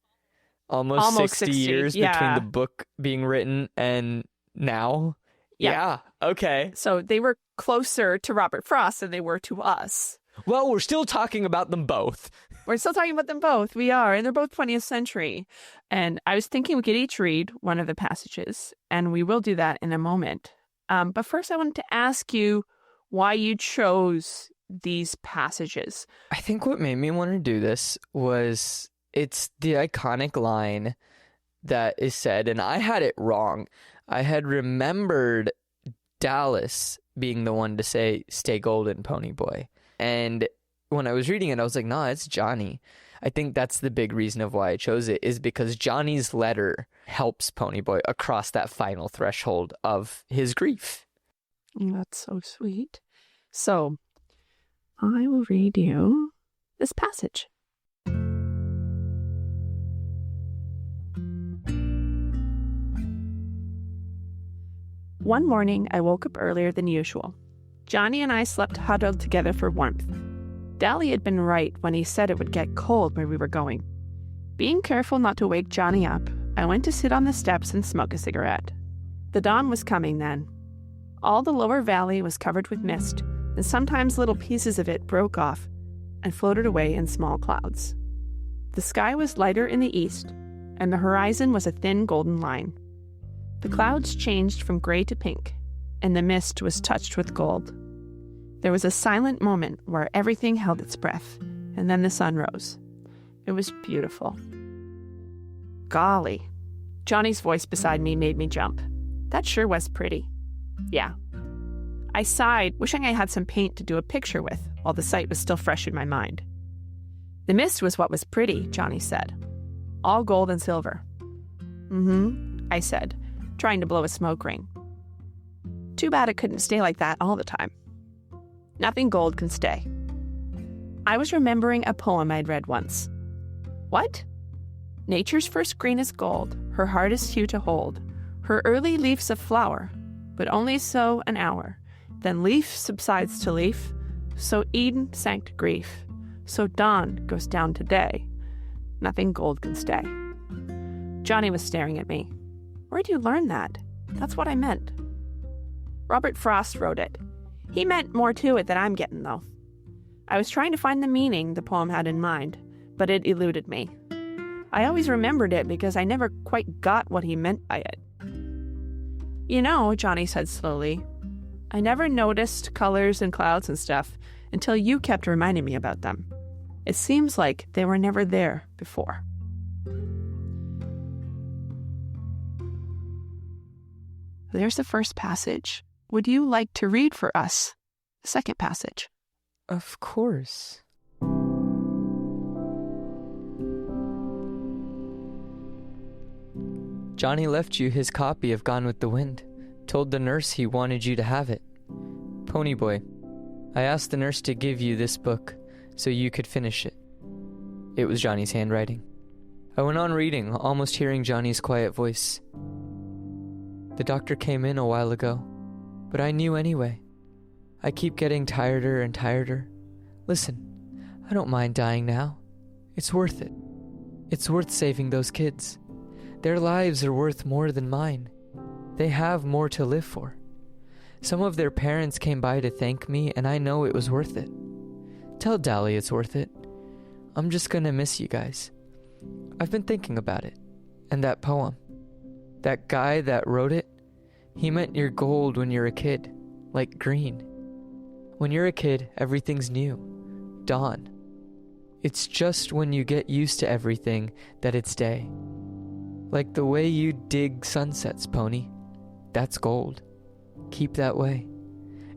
Almost 60 years between the book being written and now? Yeah. Okay. So they were closer to Robert Frost than they were to us. Well, we're still talking about them both. We're still talking about them both. We are. And they're both 20th century. And I was thinking we could each read one of the passages, and we will do that in a moment. But first, I wanted to ask you why you chose these passages. I think what made me want to do this was it's the iconic line that is said, and I had it wrong. I had remembered Dallas being the one to say, "Stay golden, Ponyboy." And when I was reading it, I was like, no, it's Johnny. I think that's the big reason of why I chose it, is because Johnny's letter helps Ponyboy across that final threshold of his grief. That's so sweet. So I will read you this passage. One morning, I woke up earlier than usual. Johnny and I slept huddled together for warmth. Dally had been right when he said it would get cold where we were going. Being careful not to wake Johnny up, I went to sit on the steps and smoke a cigarette. The dawn was coming then. All the lower valley was covered with mist, and sometimes little pieces of it broke off and floated away in small clouds. The sky was lighter in the east, and the horizon was a thin golden line. The clouds changed from gray to pink, and the mist was touched with gold. There was a silent moment where everything held its breath, and then the sun rose. It was beautiful. Golly, Johnny's voice beside me made me jump. That sure was pretty. Yeah. I sighed, wishing I had some paint to do a picture with while the sight was still fresh in my mind. The mist was what was pretty, Johnny said. All gold and silver. Mm-hmm, I said, trying to blow a smoke ring. Too bad it couldn't stay like that all the time. Nothing gold can stay. I was remembering a poem I'd read once. What? Nature's first green is gold, her hardest hue to hold. Her early leaf's a flower, but only so an hour. Then leaf subsides to leaf, so Eden sank to grief. So dawn goes down to day. Nothing gold can stay. Johnny was staring at me. Where'd you learn that? That's what I meant. Robert Frost wrote it. He meant more to it than I'm getting, though. I was trying to find the meaning the poem had in mind, but it eluded me. I always remembered it because I never quite got what he meant by it. You know, Johnny said slowly, I never noticed colors and clouds and stuff until you kept reminding me about them. It seems like they were never there before. There's the first passage. Would you like to read for us the second passage? Of course. Johnny left you his copy of Gone with the Wind. Told the nurse he wanted you to have it. Ponyboy, I asked the nurse to give you this book so you could finish it. It was Johnny's handwriting. I went on reading, almost hearing Johnny's quiet voice. The doctor came in a while ago, but I knew anyway. I keep getting tireder and tireder. Listen, I don't mind dying now. It's worth it. It's worth saving those kids. Their lives are worth more than mine. They have more to live for. Some of their parents came by to thank me, and I know it was worth it. Tell Dally it's worth it. I'm just gonna miss you guys. I've been thinking about it. And that poem. That guy that wrote it, he meant you're gold when you're a kid, like green. When you're a kid, everything's new. Dawn. It's just when you get used to everything that it's day. Like the way you dig sunsets, Pony. That's gold. Keep that way.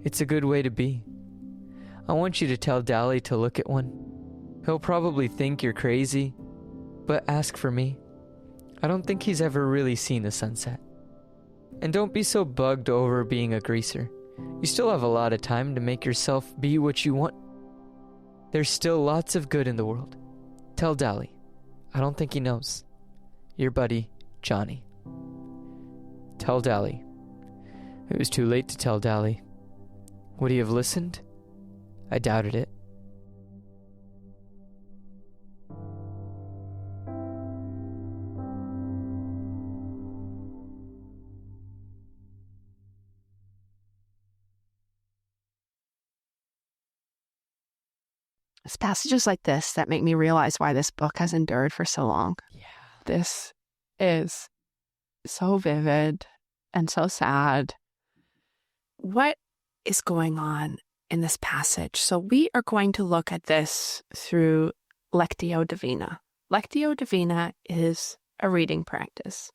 It's a good way to be. I want you to tell Dally to look at one. He'll probably think you're crazy, but ask for me. I don't think he's ever really seen a sunset. And don't be so bugged over being a greaser. You still have a lot of time to make yourself be what you want. There's still lots of good in the world. Tell Dally. I don't think he knows. Your buddy, Johnny. Tell Dally. It was too late to tell Dally. Would he have listened? I doubted it. It's passages like this that make me realize why this book has endured for so long. Yeah. This is so vivid and so sad. What is going on in this passage? So we are going to look at this through Lectio Divina. Lectio Divina is a reading practice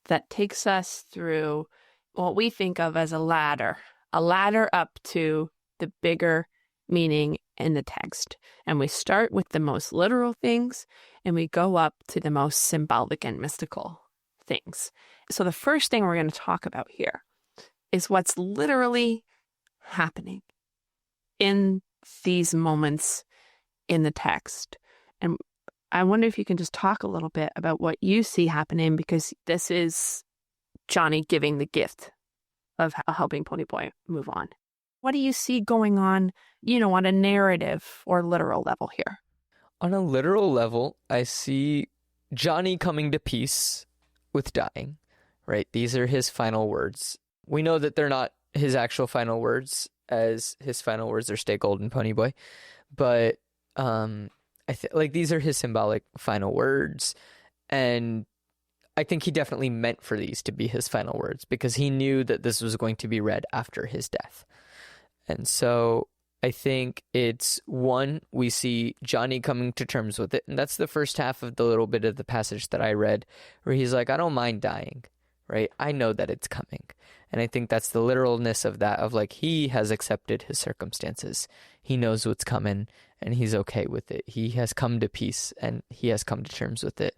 that takes us through what we think of as a ladder up to the bigger meaning in the text. And we start with the most literal things and we go up to the most symbolic and mystical things. So the first thing we're going to talk about here is what's literally happening in these moments in the text. And I wonder if you can just talk a little bit about what you see happening, because this is Johnny giving the gift of helping Ponyboy move on. What do you see going on, on a narrative or literal level here? On a literal level, I see Johnny coming to peace with dying, right? These are his final words. We know that they're not his actual final words, as his final words are stay golden, Ponyboy. But these are his symbolic final words. And I think he definitely meant for these to be his final words because he knew that this was going to be read after his death. And so I think it's one, we see Johnny coming to terms with it. And that's the first half of the little bit of the passage that I read where he's like, I don't mind dying, right? I know that it's coming. And I think that's the literalness of that, of like, he has accepted his circumstances. He knows what's coming and he's okay with it. He has come to peace and he has come to terms with it.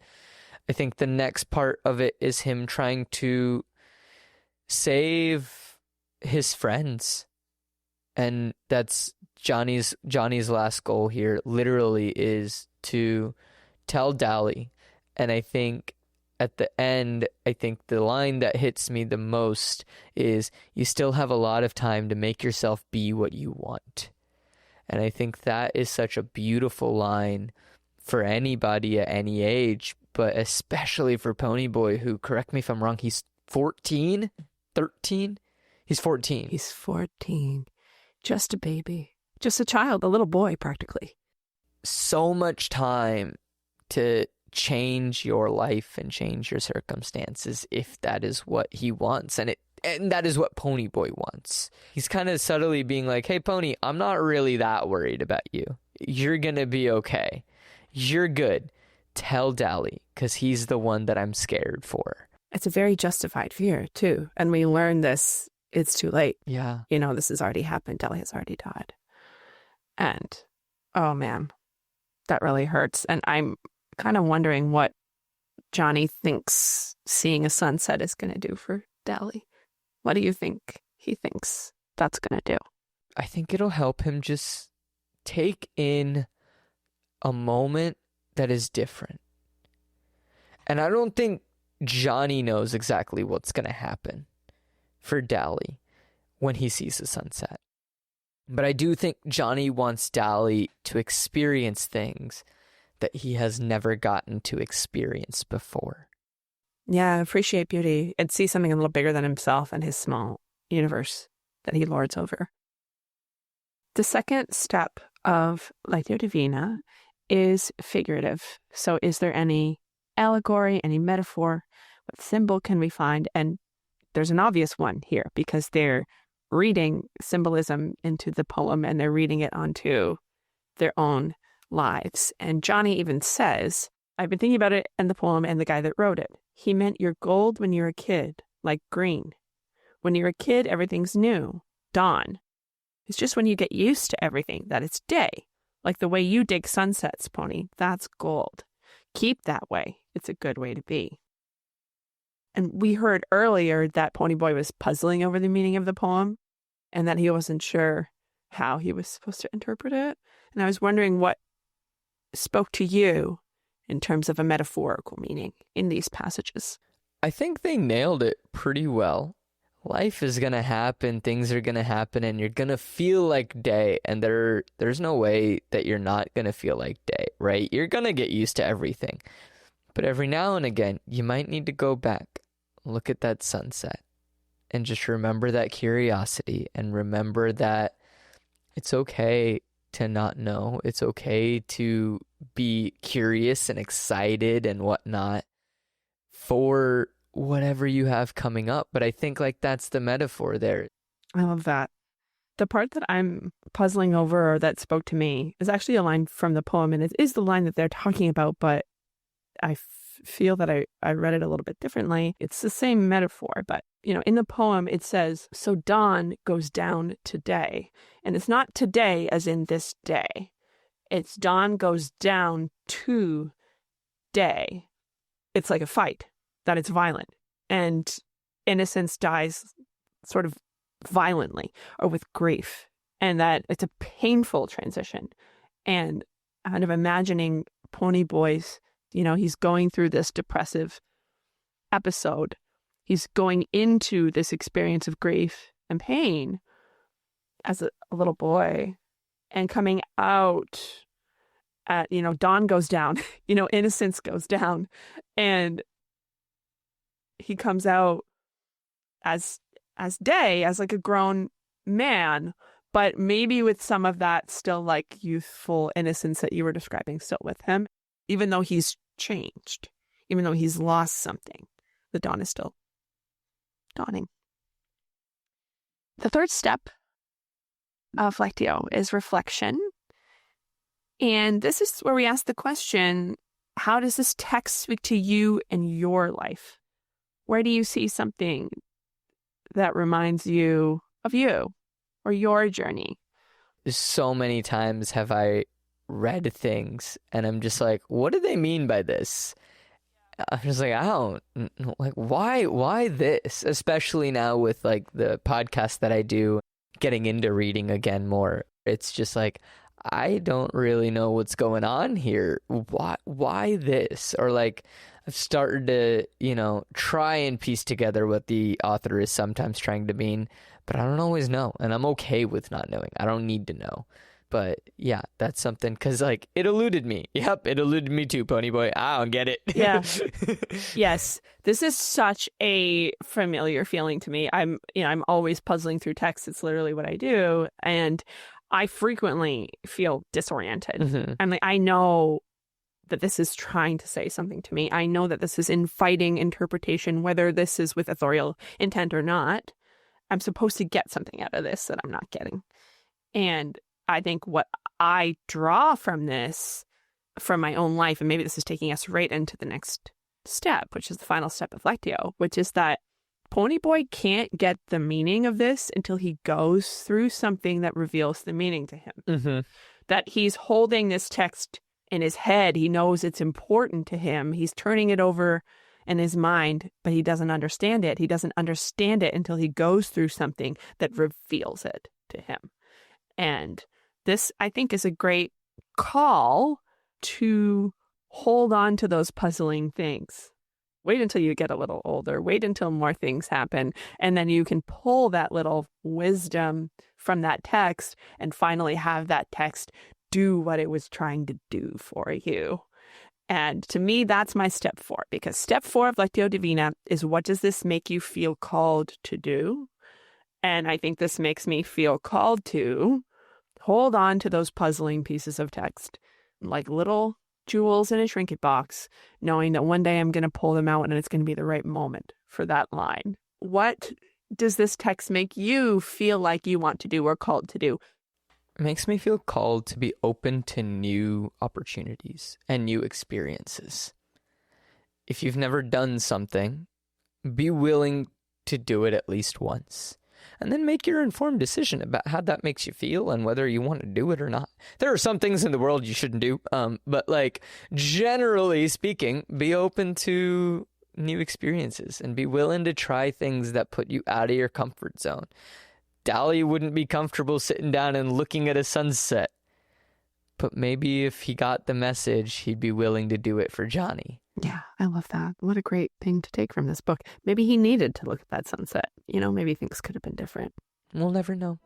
I think the next part of it is him trying to save his friends. And that's Johnny's last goal here literally is to tell Dally. And I think at the end, I think the line that hits me the most is, you still have a lot of time to make yourself be what you want. And I think that is such a beautiful line for anybody at any age, but especially for Ponyboy, who, correct me if I'm wrong, he's 14? 13? He's 14. He's 14. Just a baby. Just a child, a little boy, practically. So much time to change your life and change your circumstances if that is what he wants. And that is what Ponyboy wants. He's kind of subtly being like, hey, Pony, I'm not really that worried about you. You're going to be okay. You're good. Tell Dally, because he's the one that I'm scared for. It's a very justified fear, too. And we learn this, it's too late. Yeah. You know, this has already happened. Dally has already died. And, oh man, that really hurts. And I'm kind of wondering what Johnny thinks seeing a sunset is going to do for Dally. What do you think he thinks that's going to do? I think it'll help him just take in a moment that is different. And I don't think Johnny knows exactly what's going to happen for Dally when he sees the sunset. But I do think Johnny wants Dally to experience things that he has never gotten to experience before. Yeah, appreciate beauty and see something a little bigger than himself and his small universe that he lords over. The second step of Lectio Divina is figurative. So is there any allegory, any metaphor? What symbol can we find? And there's an obvious one here because they're reading symbolism into the poem and they're reading it onto their own lives. And Johnny even says, I've been thinking about it in the poem and the guy that wrote it. He meant you're gold when you're a kid, like green. When you're a kid, everything's new, dawn. It's just when you get used to everything that it's day. Like the way you dig sunsets, Pony, that's gold. Keep that way. It's a good way to be. And we heard earlier that Ponyboy was puzzling over the meaning of the poem and that he wasn't sure how he was supposed to interpret it. And I was wondering what spoke to you in terms of a metaphorical meaning in these passages. I think they nailed it pretty well. Life is going to happen, things are going to happen, and you're going to feel like day, and there's no way that you're not going to feel like day, right? You're going to get used to everything. But every now and again, you might need to go back, look at that sunset, and just remember that curiosity, and remember that it's okay to not know. It's okay to be curious and excited and whatnot for whatever you have coming up. But I think like that's the metaphor there. I love that. The part that I'm puzzling over or that spoke to me is actually a line from the poem, and it is the line that they're talking about, but I feel that I read it a little bit differently. It's the same metaphor, but you know, in the poem it says, so dawn goes down today. And it's not today as in this day. It's dawn goes down to day. It's like a fight, that it's violent. And innocence dies sort of violently or with grief. And that it's a painful transition. And kind of imagining Ponyboy's, you know, he's going through this depressive episode. He's going into this experience of grief and pain as a little boy and coming out at, you know, dawn goes down, you know, innocence goes down. And he comes out as day, as like a grown man, but maybe with some of that still like youthful innocence that you were describing still with him, even though he's changed, even though he's lost something, the dawn is still dawning. The third step of Lectio is reflection. And this is where we ask the question, how does this text speak to you and your life? Where do you see something that reminds you of you or your journey? So many times have I read things and I'm just like, what do they mean by this? I'm just like, I don't like why this? Especially now with like the podcast that I do, getting into reading again more. It's just like, I don't really know what's going on here. Why this? Or like, I've started to, try and piece together what the author is sometimes trying to mean, but I don't always know. And I'm okay with not knowing. I don't need to know. But yeah, that's something, because like, it eluded me. Yep, it eluded me too, Ponyboy. I don't get it. Yeah. Yes. This is such a familiar feeling to me. I'm always puzzling through text. It's literally what I do. And I frequently feel disoriented. Mm-hmm. I'm like, I know that this is trying to say something to me. I know that this is inviting interpretation, whether this is with authorial intent or not. I'm supposed to get something out of this that I'm not getting. And I think what I draw from this, from my own life, and maybe this is taking us right into the next step, which is the final step of Lectio, which is that Ponyboy can't get the meaning of this until he goes through something that reveals the meaning to him. Mm-hmm. That he's holding this text in his head. He knows it's important to him. He's turning it over in his mind, but he doesn't understand it. He doesn't understand it until he goes through something that reveals it to him. And this, I think, is a great call to hold on to those puzzling things. Wait until you get a little older. Wait until more things happen. And then you can pull that little wisdom from that text and finally have that text do what it was trying to do for you. And to me, that's my step 4, because step 4 of Lectio Divina is, what does this make you feel called to do? And I think this makes me feel called to hold on to those puzzling pieces of text, like little jewels in a trinket box, knowing that one day I'm going to pull them out and it's going to be the right moment for that line. What does this text make you feel like you want to do or called to do? It makes me feel called to be open to new opportunities and new experiences. If you've never done something, be willing to do it at least once. And then make your informed decision about how that makes you feel and whether you want to do it or not. There are some things in the world you shouldn't do, but like, generally speaking, be open to new experiences and be willing to try things that put you out of your comfort zone. Dali wouldn't be comfortable sitting down and looking at a sunset, but maybe if he got the message, he'd be willing to do it for Johnny. Yeah, I love that. What a great thing to take from this book. Maybe he needed to look at that sunset. Maybe things could have been different. We'll never know.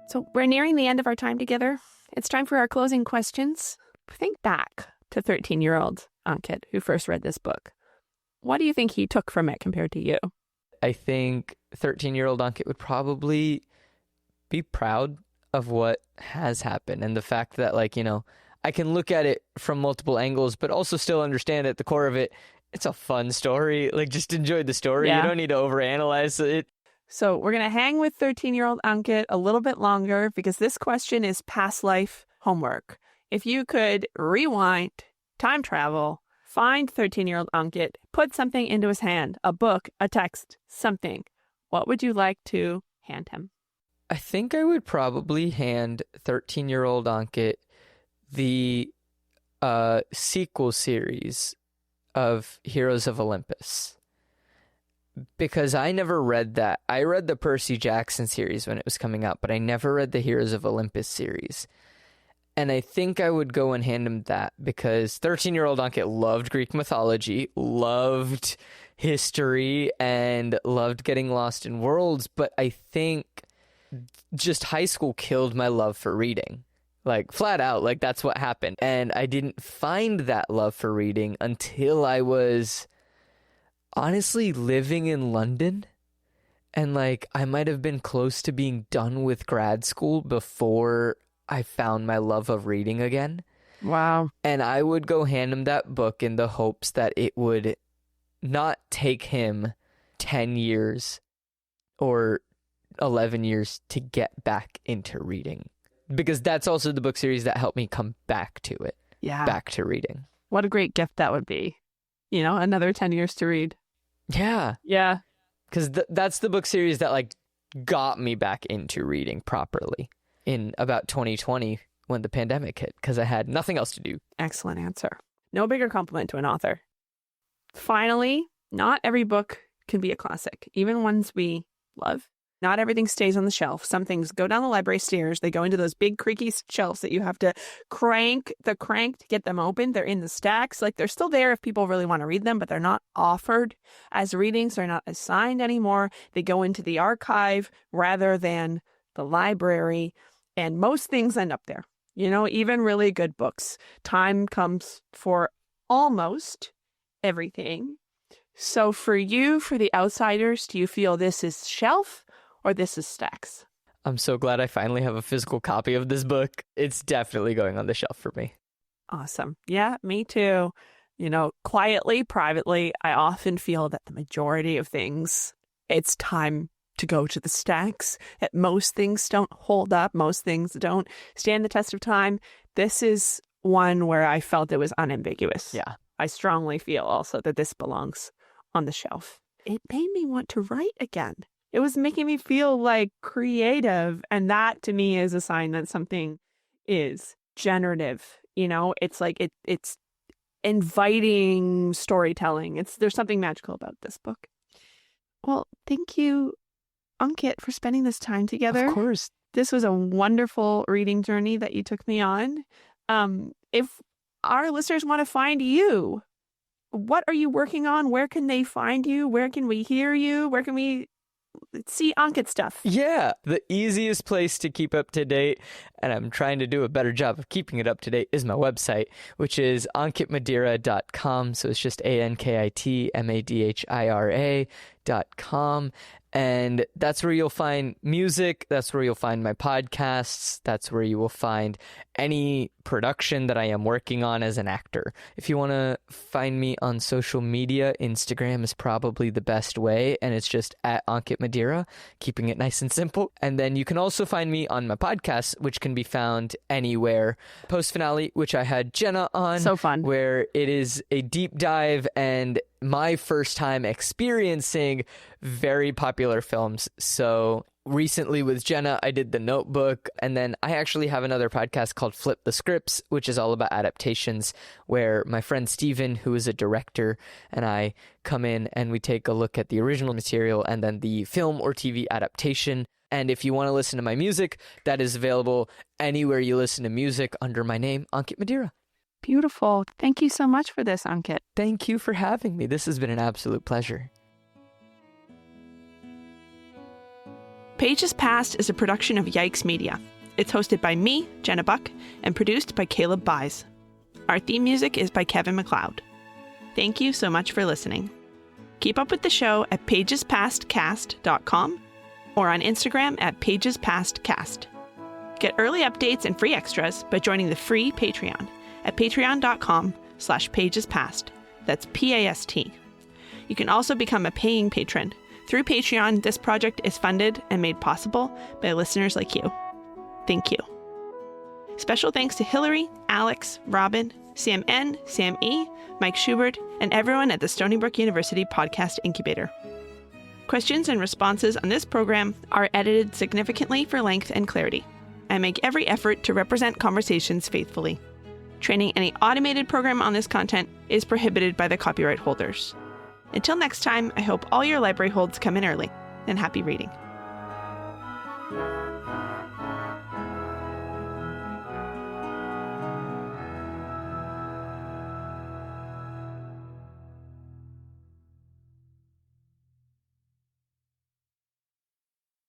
So we're nearing the end of our time together. It's time for our closing questions. Think back to 13-year-old Ankit, who first read this book. What do you think he took from it compared to you? I think 13-year-old Ankit would probably be proud of what has happened and the fact that, like, I can look at it from multiple angles, but also still understand at the core of it, it's a fun story. Like, just enjoy the story. Yeah. You don't need to overanalyze it. So we're going to hang with 13-year-old Ankit a little bit longer, because this question is past life homework. If you could rewind, time travel, find 13-year-old Ankit, put something into his hand, a book, a text, something, what would you like to hand him? I think I would probably hand 13-year-old Ankit the sequel series of Heroes of Olympus. Because I never read that. I read the Percy Jackson series when it was coming out, but I never read the Heroes of Olympus series. And I think I would go and hand him that, because 13-year-old Ankit loved Greek mythology, loved history, and loved getting lost in worlds. But I think just high school killed my love for reading. Like, flat out, like, that's what happened. And I didn't find that love for reading until I was honestly living in London. And like, I might have been close to being done with grad school before I found my love of reading again. Wow. And I would go hand him that book in the hopes that it would not take him 10 years or 11 years to get back into reading. Because that's also the book series that helped me come back to it. Yeah. Back to reading. What a great gift that would be. Another 10 years to read. Yeah. Yeah. Because that's the book series that like got me back into reading properly in about 2020 when the pandemic hit, because I had nothing else to do. Excellent answer. No bigger compliment to an author. Finally, not every book can be a classic, even ones we love. Not everything stays on the shelf. Some things go down the library stairs. They go into those big creaky shelves that you have to crank to get them open. They're in the stacks. Like, they're still there if people really want to read them, but they're not offered as readings. They're not assigned anymore. They go into the archive rather than the library. And most things end up there. Even really good books. Time comes for almost everything. So for you, for the outsiders, do you feel this is shelf or this is stacks? I'm so glad I finally have a physical copy of this book. It's definitely going on the shelf for me. Awesome. Yeah, me too. Quietly, privately, I often feel that the majority of things, it's time to go to the stacks. That most things don't hold up. Most things don't stand the test of time. This is one where I felt it was unambiguous. Yeah. I strongly feel also that this belongs on the shelf. It made me want to write again. It was making me feel like creative. And that to me is a sign that something is generative. It's like it's inviting storytelling. There's something magical about this book. Well, thank you, Ankit, for spending this time together. Of course. This was a wonderful reading journey that you took me on. If our listeners want to find you, what are you working on? Where can they find you? Where can we hear you? Where can we see Ankit stuff? Yeah, the easiest place to keep up to date, and I'm trying to do a better job of keeping it up to date, is my website, which is ankitmadhira.com. So it's just ANKITMADHIRA.com. And that's where you'll find music. That's where you'll find my podcasts. That's where you will find any production that I am working on as an actor. If you want to find me on social media, Instagram is probably the best way. And it's just at Ankit Madhira, keeping it nice and simple. And then you can also find me on my podcast, which can be found anywhere. Post Finale, which I had Jenna on. So fun. Where it is a deep dive and my first time experiencing very popular films. So recently with Jenna, I did The Notebook, and then I actually have another podcast called Flip the Scripts, which is all about adaptations, where my friend Steven, who is a director, and I come in and we take a look at the original material and then the film or TV adaptation. And if you want to listen to my music, that is available anywhere you listen to music under my name, Ankit Madhira. Beautiful. Thank you so much for this, Ankit. Thank you for having me. This has been an absolute pleasure. Pages Past is a production of Yikes Media. It's hosted by me, Jenna Buck, and produced by Caleb Buys. Our theme music is by Kevin MacLeod. Thank you so much for listening. Keep up with the show at pagespastcast.com or on Instagram at pagespastcast. Get early updates and free extras by joining the free Patreon at patreon.com/pagespast. That's PAST. You can also become a paying patron. Through Patreon, this project is funded and made possible by listeners like you. Thank you. Special thanks to Hillary, Alex, Robin, Sam N., Sam E., Mike Schubert, and everyone at the Stony Brook University Podcast Incubator. Questions and responses on this program are edited significantly for length and clarity. I make every effort to represent conversations faithfully. Training any automated program on this content is prohibited by the copyright holders. Until next time, I hope all your library holds come in early, and happy reading.